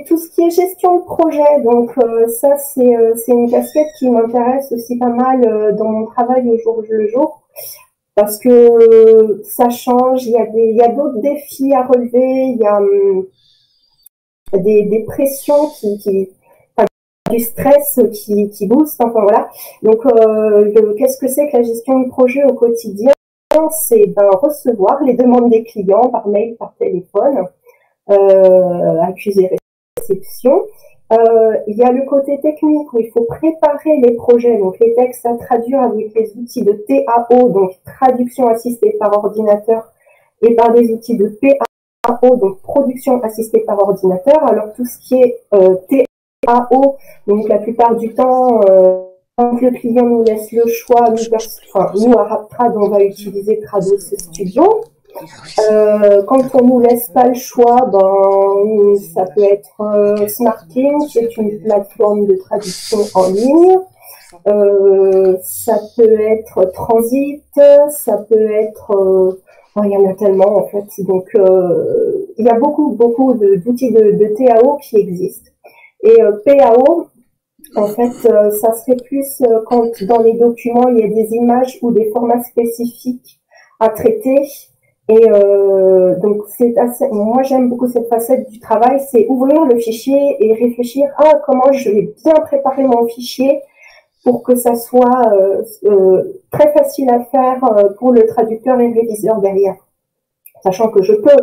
Tout ce qui est gestion de projet, donc ça c'est une casquette qui m'intéresse aussi pas mal dans mon travail au jour le jour, parce que ça change, il y a d'autres défis à relever, il y a des pressions enfin, du stress qui booste, enfin voilà. Donc qu'est-ce que c'est que la gestion de projet au quotidien? C'est recevoir les demandes des clients par mail, par téléphone. Accusé réception. Il y a le côté technique où il faut préparer les projets, donc les textes à traduire avec les outils de TAO, donc traduction assistée par ordinateur, et par des outils de PAO, donc production assistée par ordinateur. Alors tout ce qui est TAO, donc la plupart du temps, quand le client nous laisse le choix, nous à RapTrad, on va utiliser Trados Studio. Quand on nous laisse pas le choix, ça peut être Smartling, qui est une plateforme de traduction en ligne. Ça peut être Transit, ça peut être Oh, il y en a tellement en fait. Donc, il y a beaucoup d'outils de TAO qui existent. Et PAO, en fait, ça serait plus quand dans les documents il y a des images ou des formats spécifiques à traiter. Et donc c'est assez. Moi, j'aime beaucoup cette facette du travail, c'est ouvrir le fichier et réfléchir à comment je vais bien préparer mon fichier pour que ça soit très facile à faire pour le traducteur et le réviseur derrière. Sachant que je peux,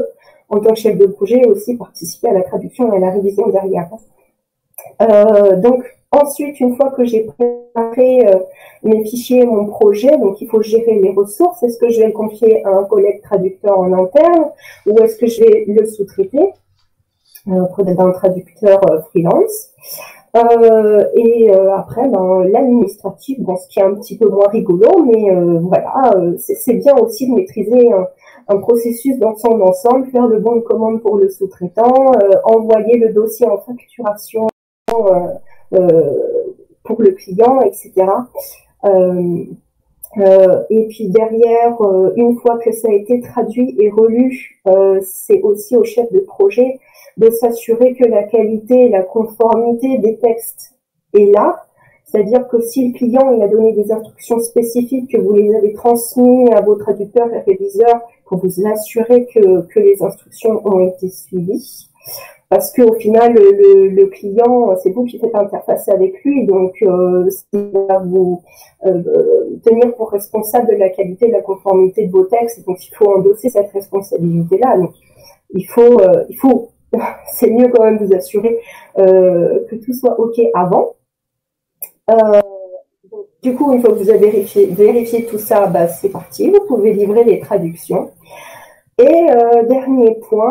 en tant que chef de projet, aussi participer à la traduction et à la révision derrière. Donc, ensuite, une fois que j'ai préparé mes fichiers, mon projet, donc il faut gérer les ressources. Est-ce que je vais le confier à un collègue traducteur en interne ou est-ce que je vais le sous-traiter auprès d'un traducteur freelance? Après, l'administratif, bon, ce qui est un petit peu moins rigolo, mais voilà, c'est bien aussi de maîtriser un processus dans son ensemble, faire le bon de commande pour le sous-traitant, envoyer le dossier en facturation pour le client, etc. Et puis derrière, une fois que ça a été traduit et relu, c'est aussi au chef de projet de s'assurer que la qualité et la conformité des textes est là. C'est-à-dire que si le client il a donné des instructions spécifiques, que vous les avez transmises à vos traducteurs et réviseurs, pour vous assurer que les instructions ont été suivies. Parce qu'au final, le client, c'est vous qui faites interfacer avec lui, donc il va vous tenir pour responsable de la qualité et de la conformité de vos textes. Donc il faut endosser cette responsabilité-là. Donc il faut, c'est mieux quand même vous assurer que tout soit OK avant. Donc, du coup, une fois que vous avez vérifié tout ça, bah, c'est parti, vous pouvez livrer les traductions. Et dernier point,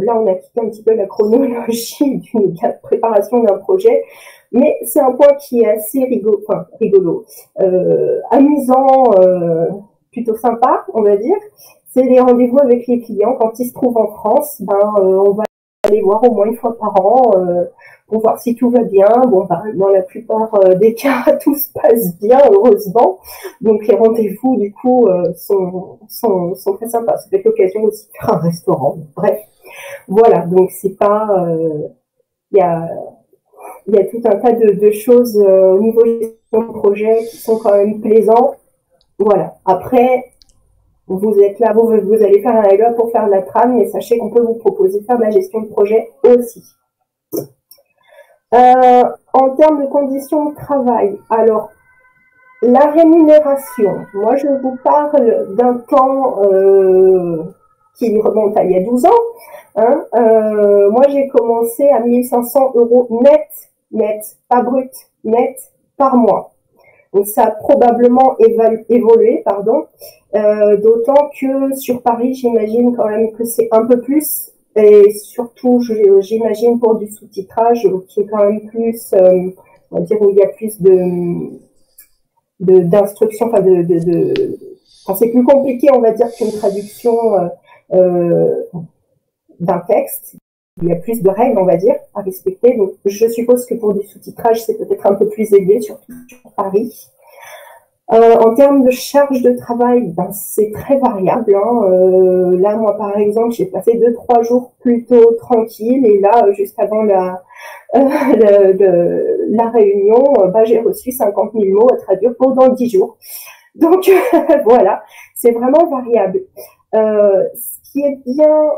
là on a quitté un petit peu la chronologie de la préparation d'un projet, mais c'est un point qui est assez rigolo, amusant, plutôt sympa, on va dire. C'est les rendez-vous avec les clients quand ils se trouvent en France. On va aller voir au moins une fois par an pour voir si tout va bien. Bon, dans la plupart des cas, tout se passe bien, heureusement. Donc les rendez-vous, du coup, sont très sympas. Ça peut être l'occasion aussi de faire un restaurant. Bref, voilà. Donc c'est pas, il y a tout un tas de choses au niveau gestion de projet qui sont quand même plaisants. Voilà. Après, vous êtes là, vous allez faire un LE pour faire de la trame, mais sachez qu'on peut vous proposer de faire de la gestion de projet aussi. En termes de conditions de travail, alors, la rémunération, moi je vous parle d'un temps qui remonte à il y a 12 ans. Hein. Moi j'ai commencé à 1500 € net, pas brut, net par mois. Donc ça a probablement évolué, d'autant que sur Paris, j'imagine quand même que c'est un peu plus, et surtout, j'imagine pour du sous-titrage, qui est quand même plus, on va dire, où il y a plus d'instructions, enfin c'est plus compliqué, on va dire, qu'une traduction d'un texte. Il y a plus de règles, on va dire, à respecter. Donc, je suppose que pour du sous-titrage, c'est peut-être un peu plus élevé, surtout sur Paris. En termes de charge de travail, c'est très variable. Hein. Là, moi, par exemple, j'ai passé 2-3 jours plutôt tranquille, et là, juste avant la réunion, j'ai reçu 50 000 mots à traduire pendant 10 jours. Donc, voilà, c'est vraiment variable. Ce qui est bien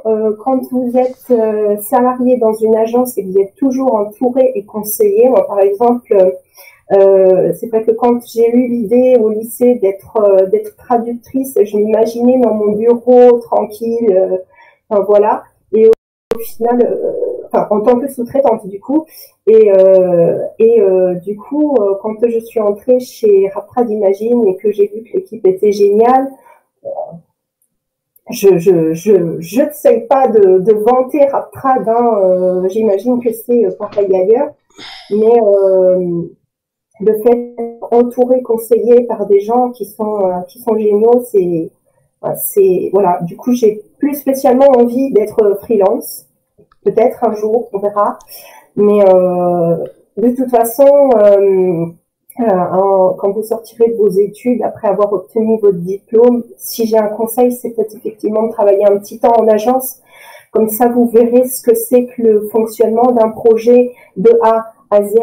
quand vous êtes salarié dans une agence et que vous êtes toujours entouré et conseillé. Moi, par exemple, c'est vrai que quand j'ai eu l'idée au lycée d'être traductrice, je m'imaginais dans mon bureau tranquille, voilà. Et au final, en tant que sous-traitante du coup, du coup, quand je suis entrée chez Raptrad Imagine et que j'ai vu que l'équipe était géniale. Je ne sais pas de vanter Raptrad, hein, j'imagine que c'est pareil ailleurs, mais le fait d'être entouré, conseillé par des gens qui sont géniaux, c'est voilà. Du coup, j'ai plus spécialement envie d'être freelance, peut-être un jour, on verra, mais de toute façon, quand vous sortirez de vos études, après avoir obtenu votre diplôme, si j'ai un conseil, c'est peut-être effectivement de travailler un petit temps en agence. Comme ça, vous verrez ce que c'est que le fonctionnement d'un projet de A à Z.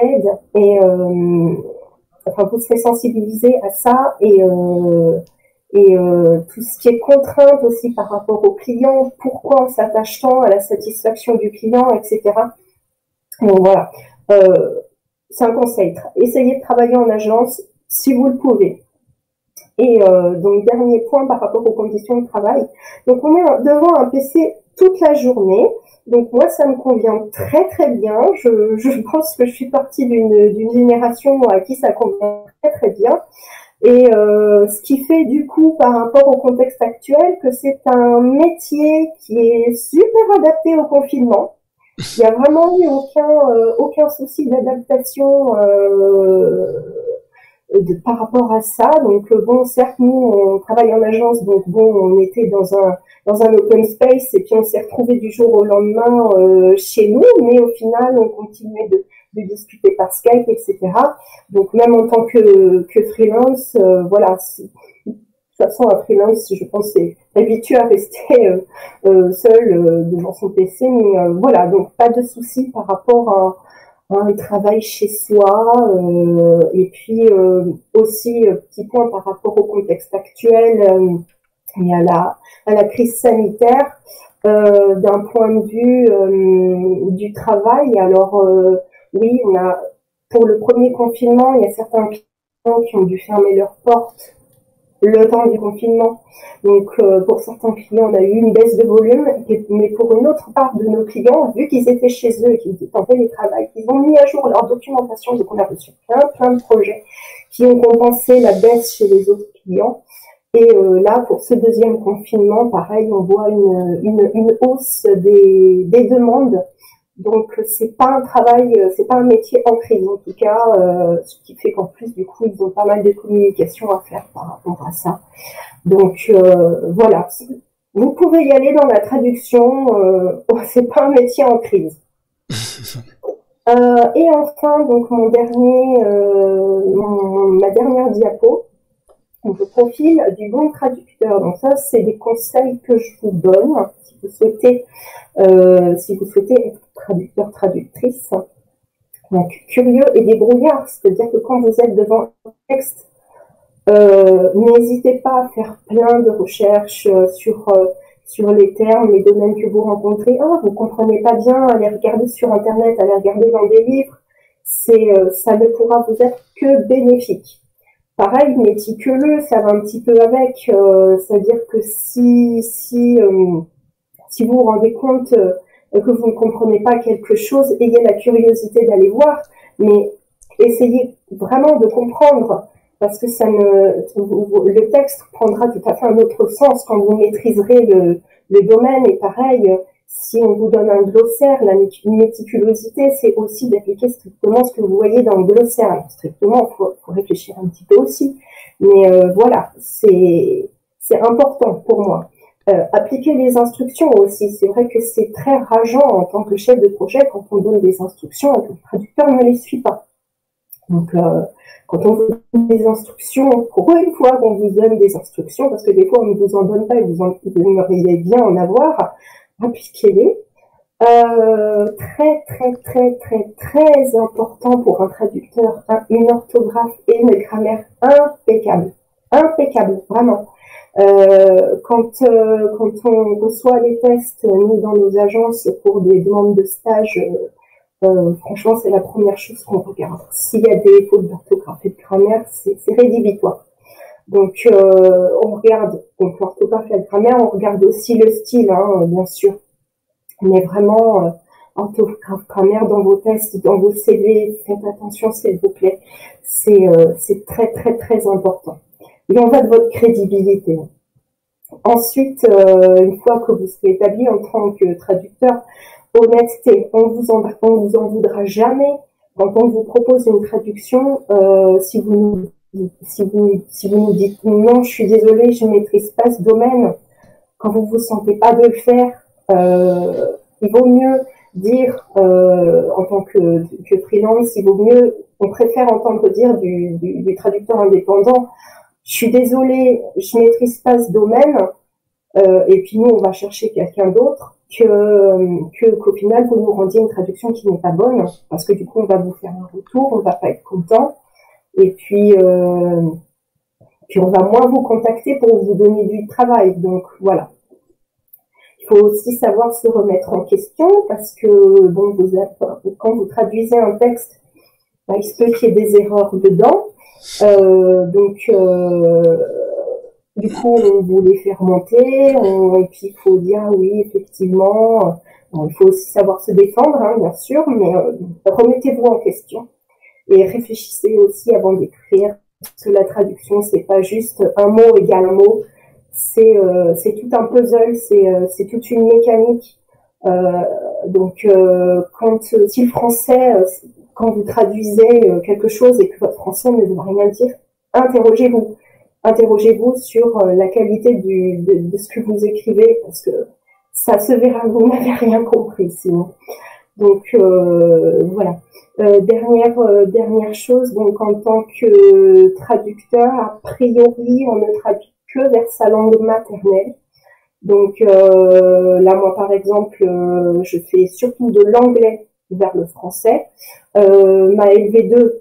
Et enfin, vous serez sensibilisé à ça et tout ce qui est contrainte aussi par rapport au client, pourquoi on s'attache tant à la satisfaction du client, etc. Donc voilà. C'est un conseil. Essayez de travailler en agence si vous le pouvez. Et donc, dernier point par rapport aux conditions de travail. Donc, on est devant un PC toute la journée. Donc, moi, ça me convient très, très bien. Je pense que je suis partie d'une génération à qui ça convient très, très bien. Et ce qui fait, du coup, par rapport au contexte actuel, que c'est un métier qui est super adapté au confinement. Il n'y a vraiment eu aucun souci d'adaptation par rapport à ça. Donc bon, certes, nous, on travaille en agence, donc bon, on était dans un open space et puis on s'est retrouvé du jour au lendemain chez nous, mais au final, on continuait de discuter par Skype, etc. Donc même en tant que freelance, voilà. De toute façon, un freelance, je pense, est habitué à rester seul devant son PC. Mais voilà, donc pas de souci par rapport à un travail chez soi. Et puis aussi, petit point par rapport au contexte actuel et à la crise sanitaire. D'un point de vue du travail, alors oui, on a pour le premier confinement, il y a certains clients qui ont dû fermer leurs portes le temps du confinement. Donc, pour certains clients, on a eu une baisse de volume, mais pour une autre part de nos clients, vu qu'ils étaient chez eux et qu'ils étaient en télétravail, ils ont mis à jour leur documentation, donc on a reçu plein de projets qui ont compensé la baisse chez les autres clients. Et là, pour ce deuxième confinement, pareil, on voit une hausse des demandes. Donc c'est pas un travail, c'est pas un métier en crise en tout cas, ce qui fait qu'en plus du coup ils ont pas mal de communication à faire par rapport à ça. Donc voilà, vous pouvez y aller dans la traduction, c'est pas un métier en crise. Et enfin donc ma dernière diapo, donc le profil du bon traducteur. Donc ça c'est des conseils que je vous donne si vous souhaitez être traducteur, traductrice. Donc, curieux et débrouillard, c'est-à-dire que quand vous êtes devant un texte, n'hésitez pas à faire plein de recherches sur les termes, les domaines que vous rencontrez. Vous comprenez pas bien, allez regarder sur Internet, allez regarder dans des livres. Ça ne pourra vous être que bénéfique. Pareil, méticuleux, ça va un petit peu avec, c'est-à-dire que si vous vous rendez compte que vous ne comprenez pas quelque chose, ayez la curiosité d'aller voir, mais essayez vraiment de comprendre, parce que le texte prendra tout à fait un autre sens quand vous maîtriserez le domaine. Et pareil, si on vous donne un glossaire, la méticulosité, c'est aussi d'appliquer strictement ce que vous voyez dans le glossaire. Strictement, faut réfléchir un petit peu aussi. Mais voilà, c'est important pour moi. Appliquer les instructions aussi. C'est vrai que c'est très rageant en tant que chef de projet quand on donne des instructions et que le traducteur ne les suit pas. Donc, quand on vous donne des instructions, pour une fois qu'on vous donne des instructions, parce que des fois on ne vous en donne pas et vous aimeriez bien en avoir, appliquez-les. Très important pour un traducteur, une orthographe et une grammaire impeccable. Impeccable, vraiment. Quand on reçoit les tests, nous, dans nos agences, pour des demandes de stage, franchement, c'est la première chose qu'on regarde. S'il y a des fautes d'orthographe et de grammaire, c'est rédhibitoire. Donc, on regarde donc l'orthographe et la grammaire, on regarde aussi le style, bien sûr. Mais vraiment, orthographe, grammaire dans vos tests, dans vos CV, faites attention, s'il vous plaît. C'est très important. Il en va de votre crédibilité. Ensuite, une fois que vous serez établi en tant que traducteur, honnêteté, on vous en voudra jamais quand on vous propose une traduction. Si vous nous dites non, je suis désolée, je ne maîtrise pas ce domaine, quand vous vous sentez pas de le faire, il vaut mieux dire en tant que freelance, il vaut mieux on préfère entendre dire du traducteur indépendant, je suis désolée, je maîtrise pas ce domaine, et puis nous, on va chercher quelqu'un d'autre, qu'au final, vous nous rendiez une traduction qui n'est pas bonne, parce que du coup, on va vous faire un retour, on va pas être content, et puis on va moins vous contacter pour vous donner du travail. Donc voilà. Il faut aussi savoir se remettre en question, parce que bon, quand vous traduisez un texte, bah, il se peut qu'il y ait des erreurs dedans. Du coup, on vous les fait remonter, et puis il faut dire oui, effectivement. Bon, il faut aussi savoir se défendre, hein, bien sûr, mais remettez-vous en question et réfléchissez aussi avant d'écrire, parce que la traduction, c'est pas juste un mot égale un mot, c'est tout un puzzle, c'est toute une mécanique. Si le français, quand vous traduisez quelque chose et que votre français ne veut rien dire, interrogez-vous. Interrogez-vous sur la qualité de ce que vous écrivez, parce que ça se verra, vous n'avez rien compris sinon. Donc voilà. Dernière chose, donc en tant que traducteur, a priori, on ne traduit que vers sa langue maternelle. Donc là, moi par exemple, je fais surtout de l'anglais vers le français. Ma LV2,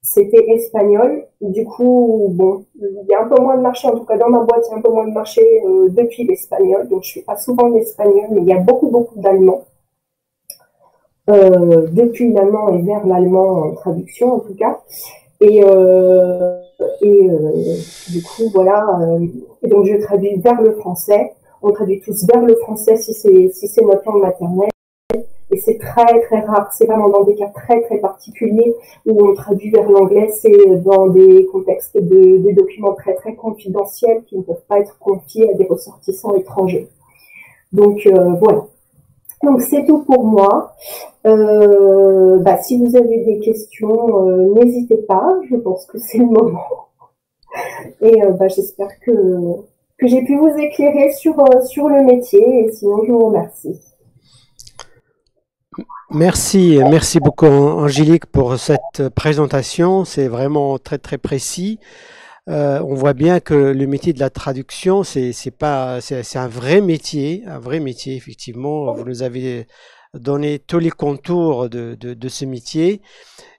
c'était espagnol. Du coup, bon, il y a un peu moins de marché, en tout cas dans ma boîte, il y a un peu moins de marché depuis l'espagnol. Donc je fais pas souvent l'espagnol, mais il y a beaucoup d'allemand. Depuis l'allemand et vers l'allemand en traduction en tout cas. Du coup, voilà. Et donc je traduis vers le français. On traduit tous vers le français si c'est notre langue maternelle. Et c'est très rare, c'est vraiment dans des cas très particuliers où on traduit vers l'anglais, c'est dans des contextes des documents très confidentiels qui ne peuvent pas être confiés à des ressortissants étrangers. Donc voilà. Donc c'est tout pour moi. Si vous avez des questions, n'hésitez pas, je pense que c'est le moment. Et j'espère que j'ai pu vous éclairer sur le métier, et sinon je vous remercie. Merci beaucoup Angélique pour cette présentation. C'est vraiment très précis. On voit bien que le métier de la traduction, c'est un vrai métier, effectivement. Vous nous avez donné tous les contours de ce métier.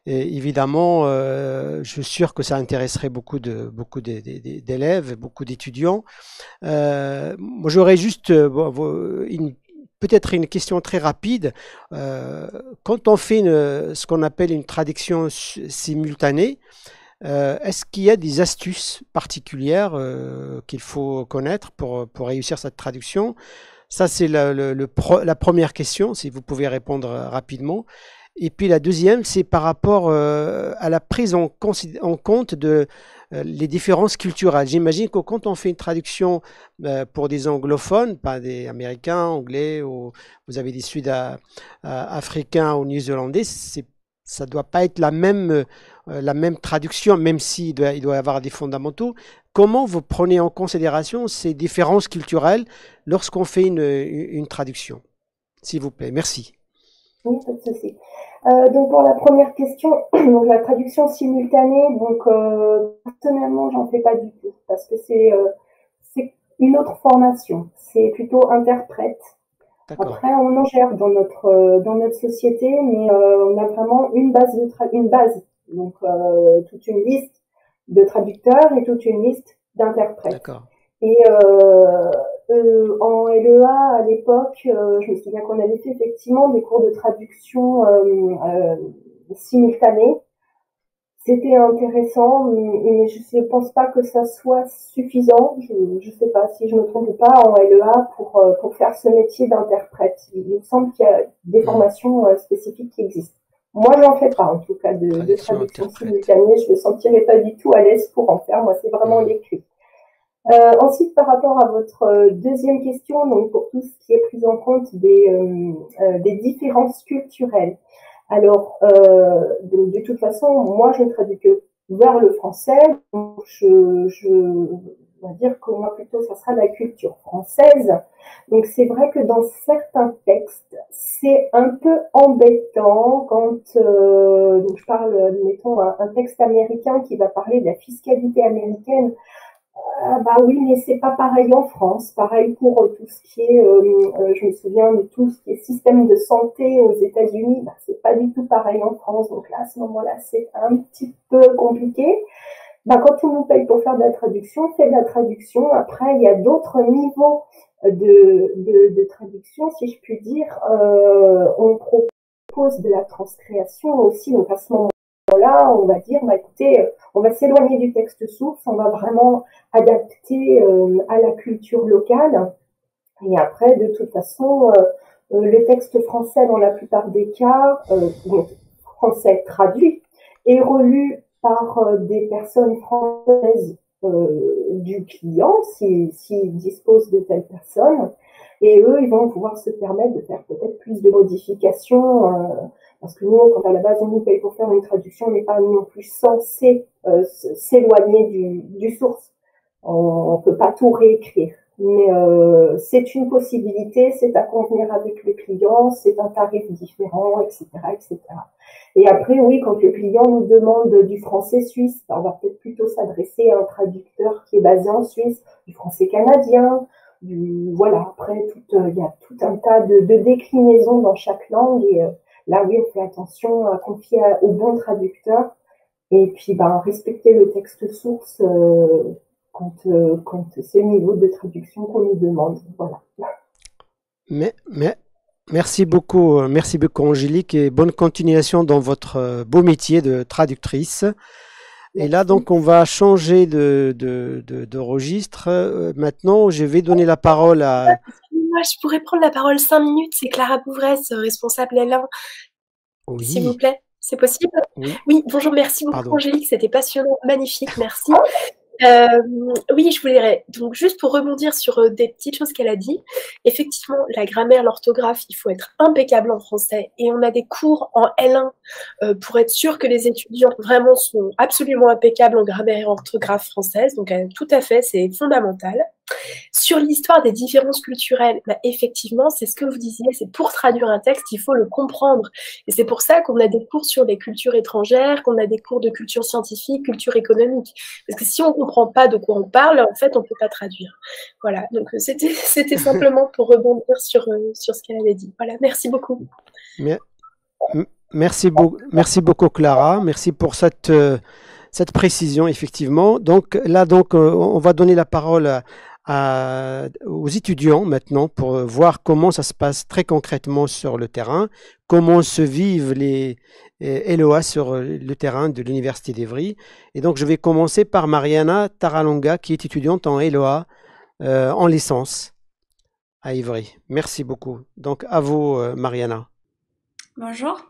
Et évidemment, je suis sûr que ça intéresserait beaucoup d'élèves, beaucoup d'étudiants. Moi, j'aurais juste peut-être une question très rapide. Quand on fait ce qu'on appelle une traduction simultanée, est-ce qu'il y a des astuces particulières qu'il faut connaître pour réussir cette traduction? Ça, c'est la première question, si vous pouvez répondre rapidement. Et puis la deuxième, c'est par rapport à la prise en compte de les différences culturelles. J'imagine que quand on fait une traduction pour des anglophones, pas des Américains, Anglais, ou vous avez des Sud-Africains ou Néo-Zélandais, ça ne doit pas être la même traduction, même s'il doit y avoir des fondamentaux. Comment vous prenez en considération ces différences culturelles lorsqu'on fait une traduction? S'il vous plaît, merci. Oui, pas de souci. Donc pour la première question, donc la traduction simultanée, donc personnellement j'en fais pas du tout parce que c'est une autre formation, c'est plutôt interprète. Après on en gère dans notre société, mais on a vraiment une base donc toute une liste de traducteurs et toute une liste d'interprètes. Et en LEA, à l'époque, je me souviens qu'on avait fait effectivement des cours de traduction simultanée. C'était intéressant, mais je ne pense pas que ça soit suffisant. Je ne sais pas si je me trompe ou pas en LEA pour faire ce métier d'interprète. Il me semble qu'il y a des formations spécifiques qui existent. Moi, j'en fais pas, en tout cas, de traduction simultanée. Je me sentirais pas du tout à l'aise pour en faire. Moi, c'est vraiment l'écrit. Ensuite, par rapport à votre deuxième question, donc pour tout ce qui est pris en compte des différences culturelles. Alors, de toute façon, moi, je ne traduis que vers le français. Donc on va dire que moi plutôt ça sera la culture française. Donc c'est vrai que dans certains textes, c'est un peu embêtant quand donc je parle, mettons, un texte américain qui va parler de la fiscalité américaine. Ah bah oui, mais c'est pas pareil en France. Pareil pour tout ce qui est, je me souviens de tout ce qui est système de santé aux États-Unis, bah, c'est pas du tout pareil en France. Donc là, à ce moment-là, c'est un petit peu compliqué. Bah, quand on nous paye pour faire de la traduction, on fait de la traduction. Après, il y a d'autres niveaux de traduction, si je puis dire. On propose de la transcréation aussi. Donc à ce moment-là, on va dire, bah, écoutez, on va s'éloigner du texte source, on va vraiment adapter à la culture locale. Et après, de toute façon, le texte français, dans la plupart des cas, donc français traduit, est relu par des personnes françaises du client, s'il dispose de telles personnes. Et eux, ils vont pouvoir se permettre de faire peut-être plus de modifications. Parce que nous, quand à la base on nous paye pour faire une traduction, on n'est pas non plus censé s'éloigner du source. On ne peut pas tout réécrire. Mais c'est une possibilité, c'est à convenir avec le client, c'est un tarif différent, etc., etc. Et après, oui, quand le client nous demande du français suisse, on va peut-être plutôt s'adresser à un traducteur qui est basé en Suisse, du français canadien, voilà. Après, il y a tout un tas de déclinaisons dans chaque langue et là, oui, on fait attention à confier au bon traducteur et puis ben, respecter le texte source quand c'est le niveau de traduction qu'on nous demande. Voilà. Mais, merci beaucoup, Angélique, et bonne continuation dans votre beau métier de traductrice. Et là, donc, on va changer de registre. Maintenant, je vais donner la parole à... Excusez-moi, je pourrais prendre la parole 5 minutes. C'est Clara Bouvresse, responsable L1, s'il vous Oui, plaît. C'est possible? oui, Oui, bonjour, merci beaucoup pardon. Angélique, c'était passionnant, magnifique, merci. Oui, je voulais donc juste pour rebondir sur des petites choses qu'elle a dit. Effectivement, la grammaire, l'orthographe, il faut être impeccable en français. Et on a des cours en L1 pour être sûr que les étudiants vraiment sont absolument impeccables en grammaire et orthographe française. Donc tout à fait, c'est fondamental. Sur l'histoire des différences culturelles, bah, effectivement, c'est ce que vous disiez, c'est pour traduire un texte, il faut le comprendre. Et c'est pour ça qu'on a des cours sur les cultures étrangères, qu'on a des cours de culture scientifique, culture économique. Parce que si on ne comprend pas de quoi on parle, en fait, on ne peut pas traduire. Voilà, donc c'était simplement pour rebondir sur ce qu'elle avait dit. Voilà, merci beaucoup. Merci beaucoup, Clara. Merci pour cette précision, effectivement. Donc là, on va donner la parole aux étudiants maintenant pour voir comment ça se passe très concrètement sur le terrain, comment se vivent les LOA sur le terrain de l'Université d'Evry. Et donc, je vais commencer par Mariana Taralonga, qui est étudiante en LOA en licence à Ivry. Merci beaucoup. Donc, à vous, Mariana. Bonjour,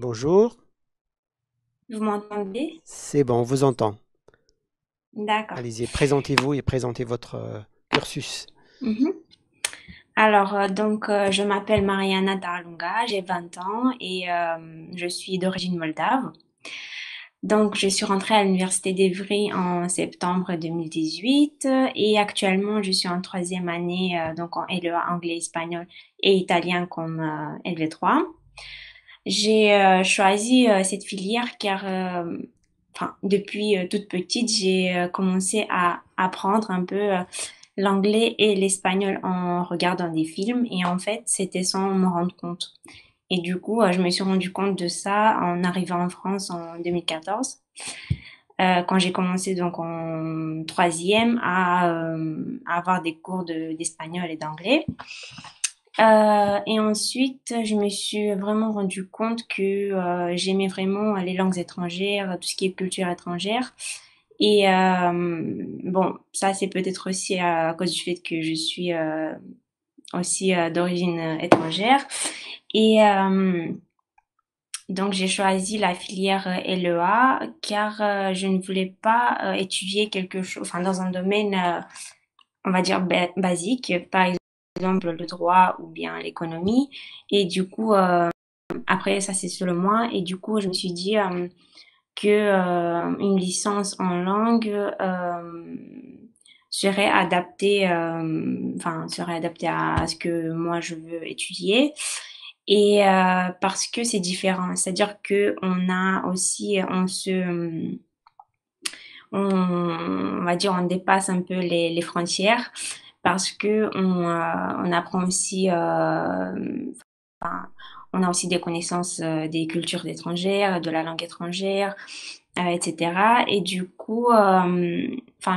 Bonjour. vous m'entendez? C'est bon, on vous entend. D'accord. Allez-y, présentez-vous et présentez votre cursus. Mhm. Alors, je m'appelle Mariana Darlunga, j'ai 20 ans et je suis d'origine moldave. Donc, je suis rentrée à l'Université d'Evry en septembre 2018 et actuellement, je suis en troisième année donc en LEA anglais, espagnol et italien comme LV3. J'ai choisi cette filière car depuis toute petite, j'ai commencé à apprendre un peu l'anglais et l'espagnol en regardant des films et en fait, c'était sans me rendre compte. Et du coup, je me suis rendu compte de ça en arrivant en France en 2014, quand j'ai commencé donc en troisième à avoir des cours d'espagnol et d'anglais. Et ensuite, je me suis vraiment rendu compte que j'aimais vraiment les langues étrangères, tout ce qui est culture étrangère. Et bon, ça c'est peut-être aussi à cause du fait que je suis aussi d'origine étrangère. Et donc j'ai choisi la filière LEA car je ne voulais pas étudier quelque chose, enfin dans un domaine, on va dire basique, par exemple le droit ou bien l'économie. Et du coup, après ça c'est selon moi. Et du coup, je me suis dit que une licence en langue serait adaptée, serait adaptée à ce que moi je veux étudier. Et parce que c'est différent, c'est-à-dire que on a aussi, on va dire, on dépasse un peu les frontières parce que on apprend aussi, on a aussi des connaissances des cultures étrangères, de la langue étrangère, etc. Et du coup,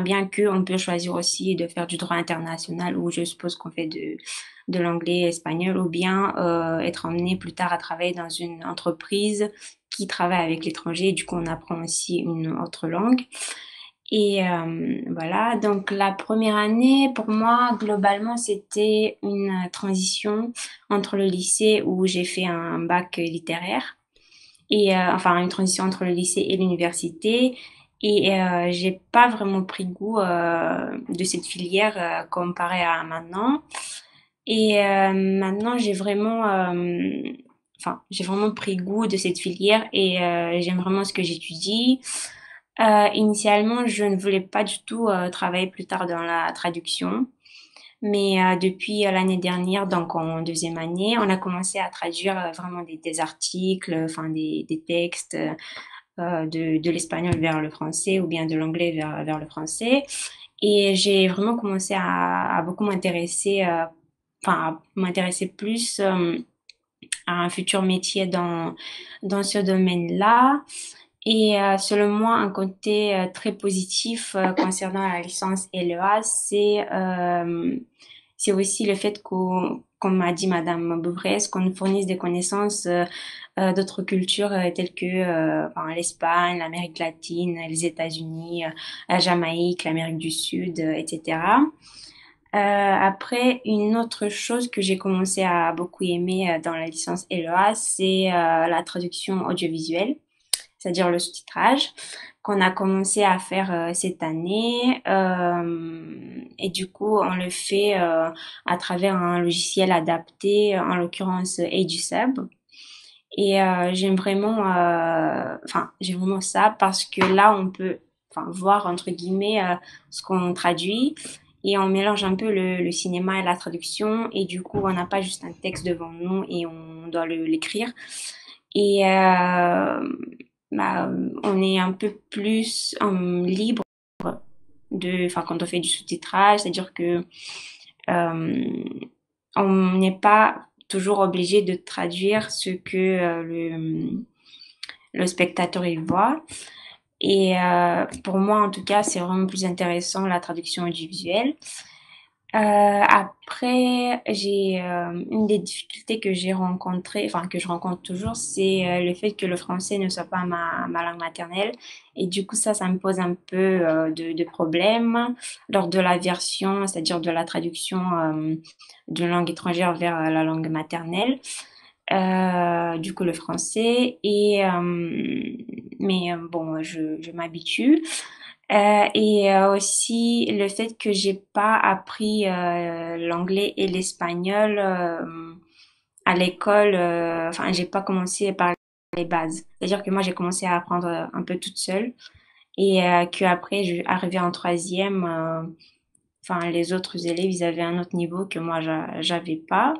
bien que on peut choisir aussi de faire du droit international, ou je suppose qu'on fait de l'anglais espagnol, ou bien être emmené plus tard à travailler dans une entreprise qui travaille avec l'étranger. Du coup, on apprend aussi une autre langue. Et voilà, donc la première année, pour moi, globalement, c'était une transition entre le lycée où j'ai fait un bac littéraire et une transition entre le lycée et l'université. Et j'ai pas vraiment pris goût de cette filière comparé à maintenant. Et maintenant, j'ai vraiment pris goût de cette filière et j'aime vraiment ce que j'étudie. Initialement, je ne voulais pas du tout travailler plus tard dans la traduction, mais depuis l'année dernière, donc en deuxième année, on a commencé à traduire vraiment des articles, des textes de l'espagnol vers le français ou bien de l'anglais vers le français. Et j'ai vraiment commencé à beaucoup m'intéresser, à m'intéresser plus à un futur métier dans ce domaine-là. Et selon moi, un côté très positif concernant la licence LEA, c'est aussi le fait comme m'a dit Madame Beauvresse, qu'on nous fournisse des connaissances d'autres cultures telles que l'Espagne, l'Amérique latine, les États-Unis, la Jamaïque, l'Amérique du Sud, etc. Après, une autre chose que j'ai commencé à beaucoup aimer dans la licence LEA, c'est la traduction audiovisuelle, c'est-à-dire le sous-titrage, qu'on a commencé à faire cette année. Et du coup, on le fait à travers un logiciel adapté, en l'occurrence EduSub. Et j'ai vraiment ça parce que là, on peut voir, entre guillemets, ce qu'on traduit. Et on mélange un peu le cinéma et la traduction. Et du coup, on n'a pas juste un texte devant nous et on doit l'écrire. Et on est un peu plus libre quand on fait du sous-titrage, c'est-à-dire que on n'est pas toujours obligé de traduire ce que le spectateur il voit. Et pour moi, en tout cas, c'est vraiment plus intéressant la traduction audiovisuelle. Après, j'ai une des difficultés que j'ai rencontrées, que je rencontre toujours, c'est le fait que le français ne soit pas ma langue maternelle. Et du coup, ça me pose un peu de problèmes lors de la version, c'est-à-dire de la traduction d'une langue étrangère vers la langue maternelle. Du coup, le français. Et bon, je m'habitue. Et aussi le fait que j'ai pas appris l'anglais et l'espagnol à l'école. J'ai pas commencé par les bases. C'est-à-dire que moi j'ai commencé à apprendre un peu toute seule et que après je arrivée en troisième. Les autres élèves ils avaient un autre niveau que moi j'avais pas.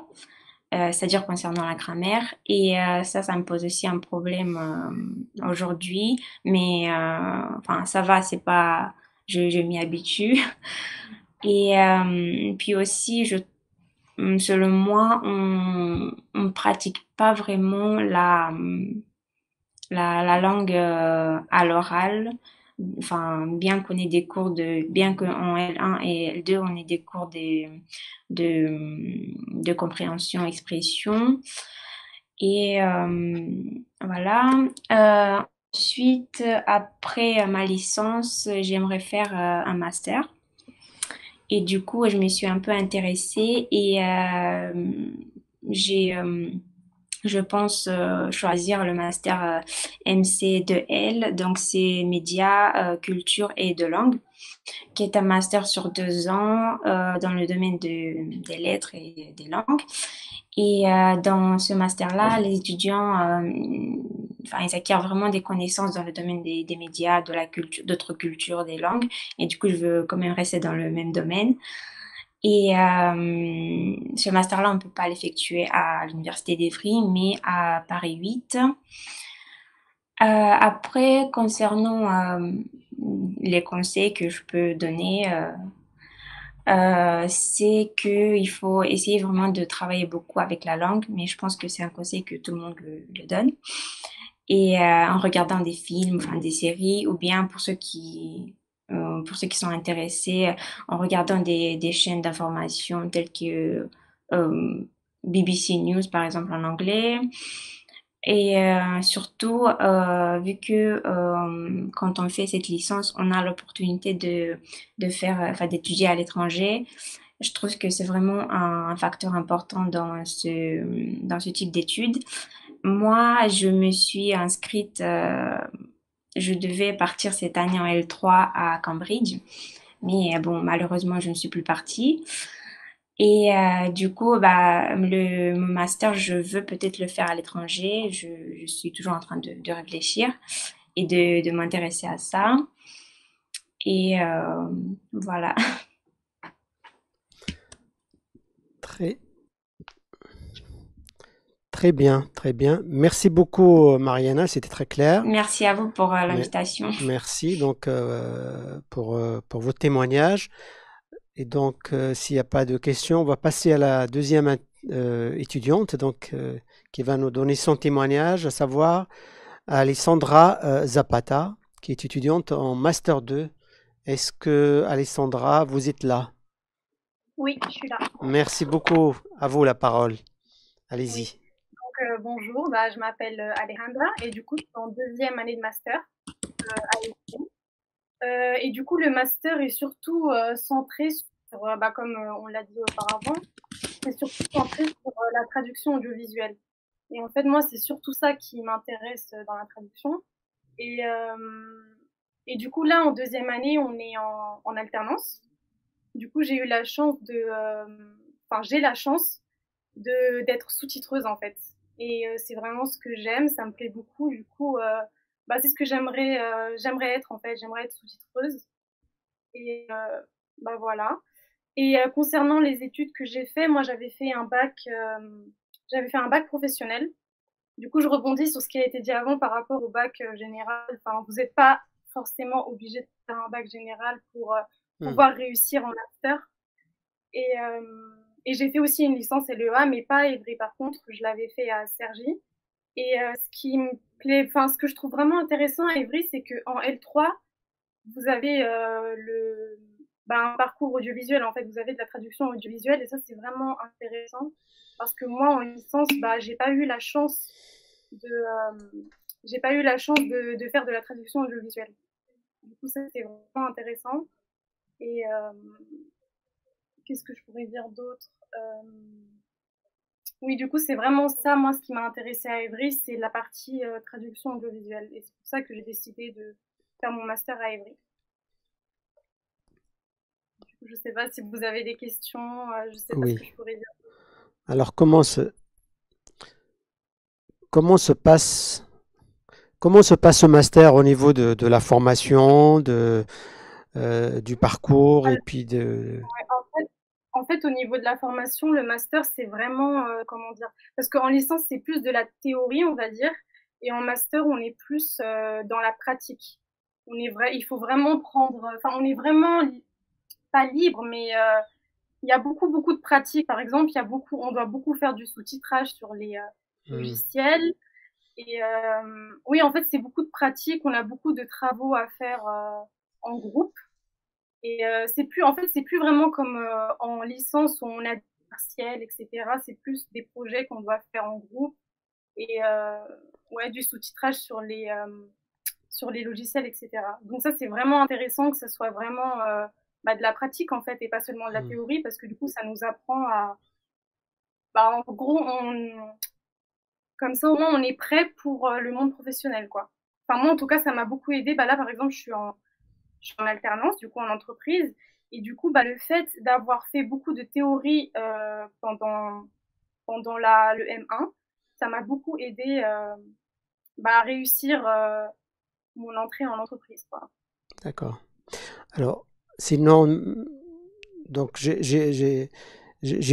C'est-à-dire concernant la grammaire. Et ça me pose aussi un problème aujourd'hui. Mais ça va, c'est pas... Je m'y habitue. Et puis aussi, selon moi, on pratique pas vraiment la langue à l'oral. Bien qu'en L1 et L2, on ait des cours de compréhension, expression. Et voilà. Ensuite, après ma licence, j'aimerais faire un master. Et du coup, je me suis un peu intéressée et j'ai je pense choisir le master MC2L, donc c'est médias, culture et de langue, qui est un master sur 2 ans dans le domaine des lettres et des langues. Et dans ce master-là, les étudiants, enfin, ils acquièrent vraiment des connaissances dans le domaine des médias, de la culture, d'autres cultures, des langues. Et du coup, je veux quand même rester dans le même domaine. Et ce master-là, on ne peut pas l'effectuer à l'Université d'Evry, mais à Paris 8. Après, concernant les conseils que je peux donner, c'est que il faut essayer vraiment de travailler beaucoup avec la langue, mais je pense que c'est un conseil que tout le monde le donne. Et en regardant des films, enfin des séries, ou bien pour ceux qui sont intéressés, en regardant des chaînes d'information telles que BBC News par exemple en anglais. Et surtout, vu que quand on fait cette licence, on a l'opportunité de faire, enfin, d'étudier à l'étranger. Je trouve que c'est vraiment un facteur important dans ce type d'études. Moi, je me suis inscrite, je devais partir cette année en L3 à Cambridge, mais bon, malheureusement, je ne suis plus partie. Et du coup, bah, mon master, je veux peut-être le faire à l'étranger. Je suis toujours en train de réfléchir et de m'intéresser à ça. Et voilà. Très, très bien, très bien. Merci beaucoup, Mariana, c'était très clair. Merci à vous pour Mais- l'invitation. Merci donc pour vos témoignages. Et donc, s'il n'y a pas de questions, on va passer à la deuxième étudiante donc, qui va nous donner son témoignage, à savoir Alessandra Zapata, qui est étudiante en Master 2. Est-ce que, Alessandra, vous êtes là? Oui, je suis là. Merci beaucoup. À vous la parole. Oui. Allez-y. Donc, bonjour, bah, je m'appelle Alejandra et du coup, je suis en deuxième année de master à l'ESSEC. Et du coup, le master est surtout centré sur, bah, comme on l'a dit auparavant, c'est surtout centré sur la traduction audiovisuelle. Et en fait, moi, c'est surtout ça qui m'intéresse dans la traduction. Et, euh, et du coup, là, en deuxième année, on est en alternance. Du coup, j'ai eu la chance enfin, j'ai la chance d'être sous-titreuse en fait. Et c'est vraiment ce que j'aime, ça me plaît beaucoup. Du coup, bah, c'est ce que j'aimerais être en fait. J'aimerais être sous-titreuse. Et bah voilà. Et concernant les études que j'ai fait, moi j'avais fait un bac professionnel. Du coup, je rebondis sur ce qui a été dit avant par rapport au bac général. Enfin, vous n'êtes pas forcément obligé de faire un bac général pour pouvoir réussir en master. Et, et j'ai fait aussi une licence LEA, mais pas à Évry par contre, je l'avais fait à Cergy. Et ce qui me plaît, enfin ce que je trouve vraiment intéressant à Évry, c'est qu'en L3, vous avez un parcours audiovisuel, en fait, vous avez de la traduction audiovisuelle, et ça c'est vraiment intéressant, parce que moi en licence, bah, de, j'ai pas eu la chance de faire de la traduction audiovisuelle. Du coup, ça c'est vraiment intéressant. Et qu'est-ce que je pourrais dire d'autre Oui, du coup, c'est vraiment ça, moi, ce qui m'a intéressée à Évry, c'est la partie traduction audiovisuelle. Et c'est pour ça que j'ai décidé de faire mon master à Évry. Du coup, je sais pas si vous avez des questions, je sais pas ce que Oui. je pourrais dire. Alors, comment se passe, comment se passe ce master au niveau de la formation, du parcours et puis de... Ouais, en fait, au niveau de la formation, le master, c'est vraiment, comment dire, parce qu'en licence, c'est plus de la théorie, on va dire, et en master, on est plus dans la pratique. Il faut vraiment prendre, enfin, on est vraiment pas libre, mais il y a beaucoup de pratiques. Par exemple, on doit beaucoup faire du sous-titrage sur les Hmm. logiciels. Et oui, en fait, c'est beaucoup de pratiques. On a beaucoup de travaux à faire en groupe. Et en fait, c'est plus vraiment comme en licence où on a des partiels, etc. C'est plus des projets qu'on doit faire en groupe et ouais, du sous-titrage sur les logiciels, etc. Donc ça, c'est vraiment intéressant que ce soit vraiment bah, de la pratique en fait et pas seulement de la Hmm. théorie parce que du coup, ça nous apprend à, bah, en gros, comme ça au moins on est prêt pour le monde professionnel, quoi. Enfin moi, en tout cas, ça m'a beaucoup aidé. Bah là, par exemple, je suis en alternance, du coup, en entreprise. Et du coup, bah, le fait d'avoir fait beaucoup de théorie pendant pendant le M1. Ça m'a beaucoup aidé à réussir mon entrée en entreprise, quoi. D'accord. Alors, sinon, donc j'ai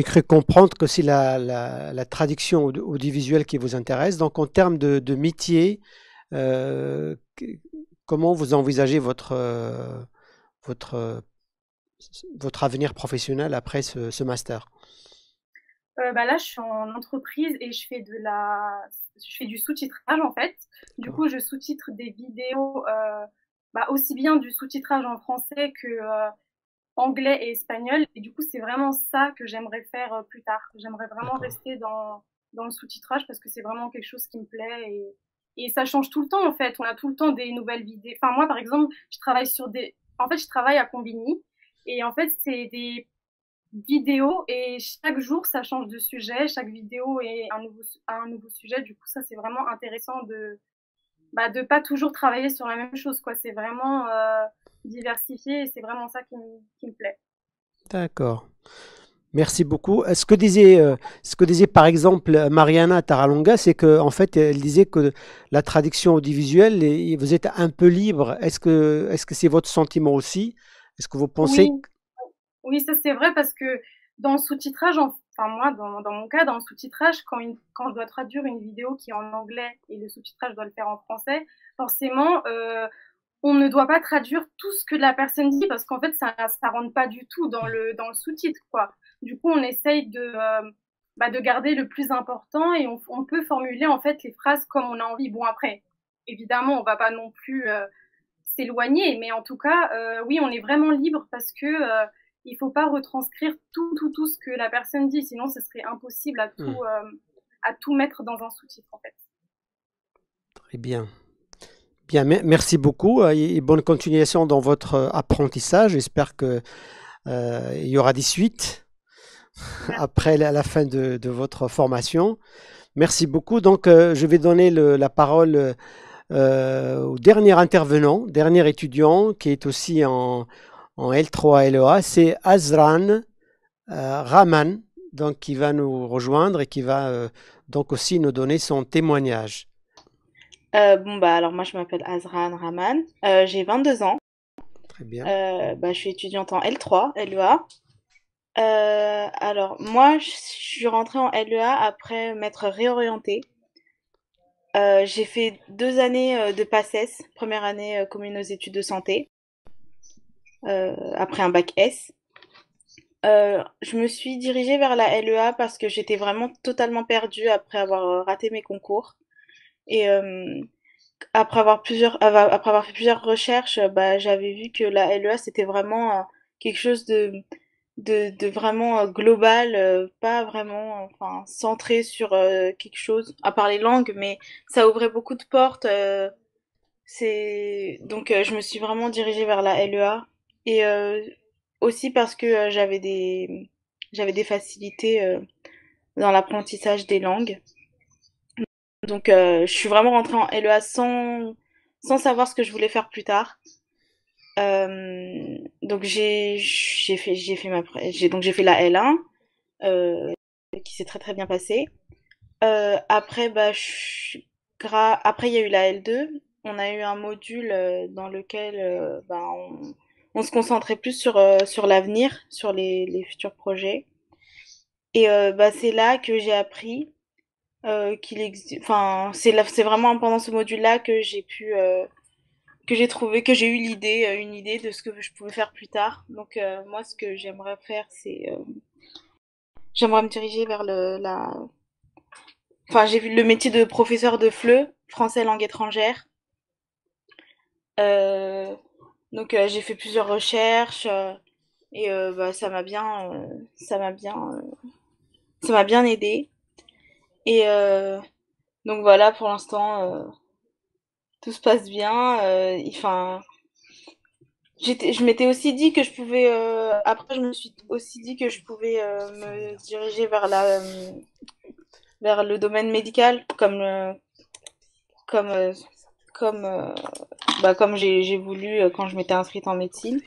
cru comprendre que c'est la traduction audiovisuelle qui vous intéresse. Donc, en termes de métier, euh, que- comment vous envisagez votre, votre avenir professionnel après ce master? Là, je suis en entreprise et je fais du sous-titrage en fait. Du D'accord. coup, je sous-titre des vidéos, aussi bien du sous-titrage en français que anglais et espagnol. Et du coup, c'est vraiment ça que j'aimerais faire plus tard. J'aimerais vraiment D'accord. rester dans le sous-titrage parce que c'est vraiment quelque chose qui me plaît et ça change tout le temps en fait. On a tout le temps des nouvelles vidéos. Enfin, moi, par exemple, je travaille à Combini et en fait, c'est des vidéos et chaque jour, ça change de sujet. Chaque vidéo est un nouveau sujet. Du coup, ça, c'est vraiment intéressant de pas toujours travailler sur la même chose, quoi. C'est vraiment diversifié et c'est vraiment ça qui me plaît. D'accord. Merci beaucoup. Ce que disait par exemple Mariana Taralonga, c'est que en fait, elle disait que la traduction audiovisuelle, vous êtes un peu libre. Est-ce que c'est votre sentiment aussi? Est-ce que vous pensez Oui, oui, ça c'est vrai parce que dans le sous-titrage, enfin moi, dans mon cas, dans le sous-titrage, quand je dois traduire une vidéo qui est en anglais et le sous-titrage, je dois le faire en français, forcément, on ne doit pas traduire tout ce que la personne dit parce qu'en fait, ça rentre pas du tout dans le sous-titre, quoi. Du coup, on essaye de garder le plus important et on peut formuler en fait les phrases comme on a envie. Bon après, évidemment, on va pas non plus s'éloigner, mais en tout cas, oui, on est vraiment libre parce que il faut pas retranscrire tout ce que la personne dit, sinon ce serait impossible Hmm, à tout mettre dans un sous-titre en fait. très bien. Bien, merci beaucoup et bonne continuation dans votre apprentissage. J'espère que il y aura des suites Merci. après la fin de votre formation. Merci beaucoup. Donc, je vais donner la parole au dernier intervenant, dernier étudiant qui est aussi en L3 LEA, c'est Azran Rahman, donc qui va nous rejoindre et qui va donc aussi nous donner son témoignage. Alors moi je m'appelle Azran Rahman, j'ai 22 ans, Très bien. je suis étudiante en L3, LEA. Alors moi je suis rentrée en LEA après m'être réorientée. J'ai fait 2 années de PACES, première année commune aux études de santé, après un bac S. Je me suis dirigée vers la LEA parce que j'étais vraiment totalement perdue après avoir raté mes concours. Et après avoir fait plusieurs recherches, j'avais vu que la LEA c'était vraiment quelque chose de vraiment global, pas vraiment enfin centré sur quelque chose, à part les langues, mais ça ouvrait beaucoup de portes. Je me suis vraiment dirigée vers la LEA et aussi parce que j'avais des facilités dans l'apprentissage des langues. Je suis vraiment rentrée en LEA sans savoir ce que je voulais faire plus tard. J'ai fait la L1 qui s'est très très bien passée. Après après il y a eu la L2. On a eu un module dans lequel on se concentrait plus sur l'avenir, sur les futurs projets. Et c'est là que j'ai appris c'est vraiment pendant ce module-là que que j'ai eu une idée de ce que je pouvais faire plus tard. Moi, ce que j'aimerais faire, j'aimerais me diriger vers j'ai vu le métier de professeur de FLE, français langue étrangère. Euh, j'ai fait plusieurs recherches et ça m'a bien aidé. Et donc voilà, pour l'instant, tout se passe bien. Je m'étais aussi dit que je pouvais. Après, je me suis aussi dit que je pouvais me diriger vers le domaine médical, comme, euh, comme, comme j'ai voulu quand je m'étais inscrite en médecine.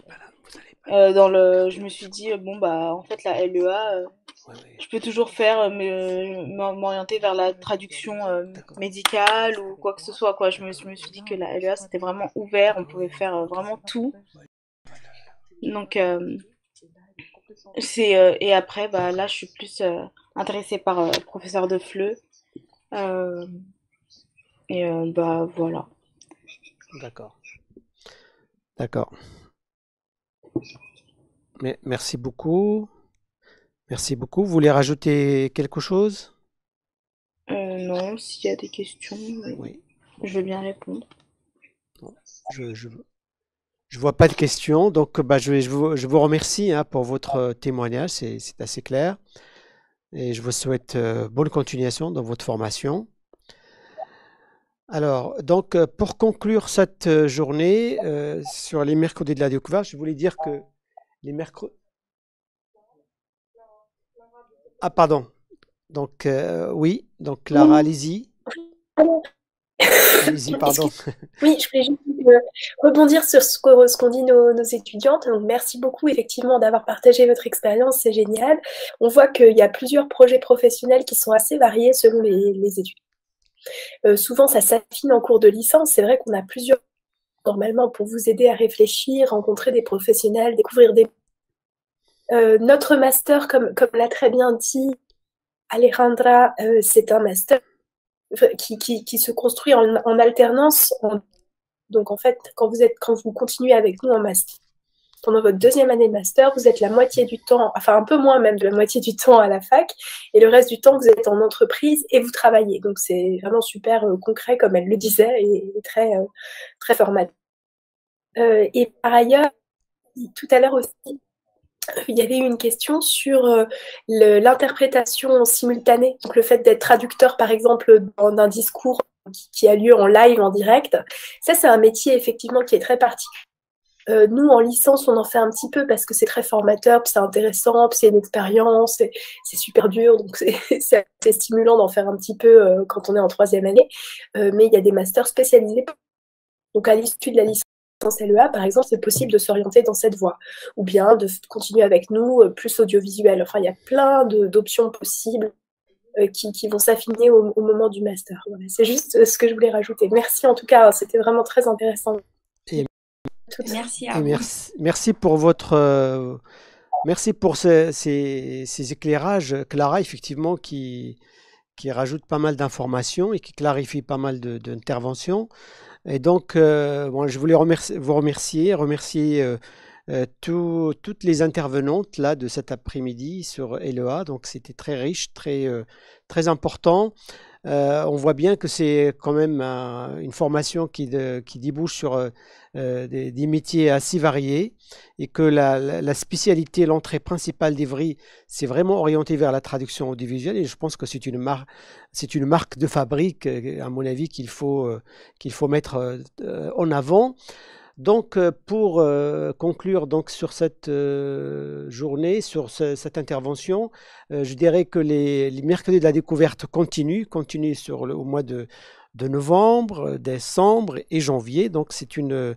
Je me suis dit, bon, bah, en fait, la LEA, Ouais, ouais, je peux toujours faire, m'orienter vers la traduction d'accord. médicale ou quoi que ce soit, quoi. Je me suis dit que la LEA, c'était vraiment ouvert, on pouvait faire vraiment tout. Donc, et après, bah, là, je suis plus intéressée par professeur de FLE. Euh, bah, voilà. D'accord. D'accord. Mais merci beaucoup. Merci beaucoup. Vous voulez rajouter quelque chose? Non, s'il y a des questions, Oui. je veux bien répondre. Bon, je vois pas de questions, donc bah, je vous remercie hein, pour votre témoignage, c'est assez clair. Et je vous souhaite bonne continuation dans votre formation. Alors, donc, pour conclure cette journée sur les mercredis de la découverte, je voulais dire que les mercredis... Ah, pardon. Donc, oui, donc Clara, Oui, allez-y. pardon. Allez-y, pardon. Oui, je voulais juste rebondir sur ce qu'ont dit nos étudiantes. Donc, merci beaucoup effectivement d'avoir partagé votre expérience, c'est génial. On voit qu'il y a plusieurs projets professionnels qui sont assez variés selon les études. Souvent, ça s'affine en cours de licence. C'est vrai qu'on a plusieurs normalement pour vous aider à réfléchir, rencontrer des professionnels, découvrir des... notre master, comme l'a très bien dit Alejandra, c'est un master qui se construit en alternance. Donc en fait, quand vous continuez avec nous en master, pendant votre deuxième année de master, vous êtes la moitié du temps, enfin un peu moins même de la moitié du temps à la fac, et le reste du temps, vous êtes en entreprise et vous travaillez. Donc c'est vraiment super concret, comme elle le disait, et très, très formateur. Et par ailleurs, tout à l'heure aussi, il y avait eu une question sur l'interprétation simultanée, donc le fait d'être traducteur, par exemple, d'un discours qui a lieu en live, en direct. Ça, c'est un métier, effectivement, qui est très particulier. Nous, en licence, on en fait un petit peu parce que c'est très formateur, puis c'est intéressant, puis c'est une expérience, c'est super dur, donc c'est assez stimulant d'en faire un petit peu quand on est en troisième année. Mais il y a des masters spécialisés. Donc, à l'issue de la licence LEA, par exemple, c'est possible de s'orienter dans cette voie, ou bien de continuer avec nous, plus audiovisuel. Enfin, il y a plein d'options possibles qui vont s'affiner au moment du master. Voilà, c'est juste ce que je voulais rajouter. Merci en tout cas, c'était vraiment très intéressant. Et, Merci à et vous. merci pour votre... merci pour ces éclairages, Clara, effectivement, qui rajoute pas mal d'informations et qui clarifie pas mal d'interventions. Et donc, bon, je voulais remercier toutes les intervenantes là de cet après-midi sur LEA. Donc, c'était très riche, très important. On voit bien que c'est quand même une formation qui débouche sur des métiers assez variés et que la spécialité, l'entrée principale d'Evry, c'est vraiment orienté vers la traduction audiovisuelle et je pense que c'est une marque de fabrique, à mon avis, qu'il faut mettre en avant. Donc, pour conclure donc sur cette journée, sur cette intervention, je dirais que les mercredis de la découverte continuent au mois de novembre, décembre et janvier. Donc, c'est une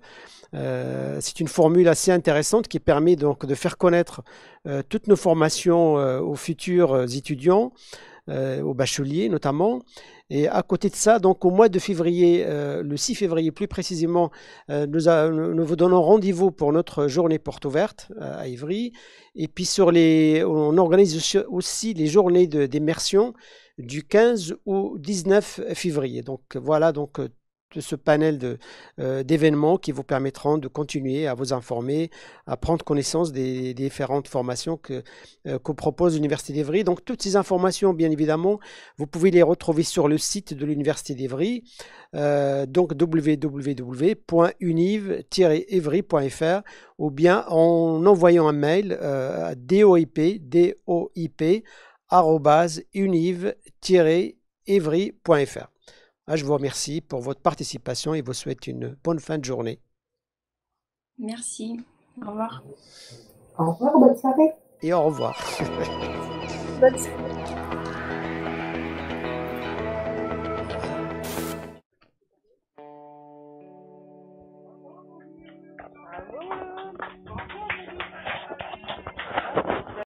formule assez intéressante qui permet donc de faire connaître toutes nos formations aux futurs étudiants, aux bacheliers notamment. Et à côté de ça, donc au mois de février, le 6 février plus précisément, nous vous donnons rendez-vous pour notre journée porte ouverte à Ivry. Et puis on organise aussi les journées d'immersion du 15 au 19 février. Donc voilà donc ce panel d'événements qui vous permettront de continuer à vous informer, à prendre connaissance des différentes formations que propose l'Université d'Evry. Donc toutes ces informations, bien évidemment, vous pouvez les retrouver sur le site de l'Université d'Evry, donc www.univ-evry.fr ou bien en envoyant un mail à dop@univ-evry.fr. Je vous remercie pour votre participation et vous souhaite une bonne fin de journée. Merci. Au revoir. Au revoir, bonne soirée. Et au revoir. Bonne soirée. Bravo.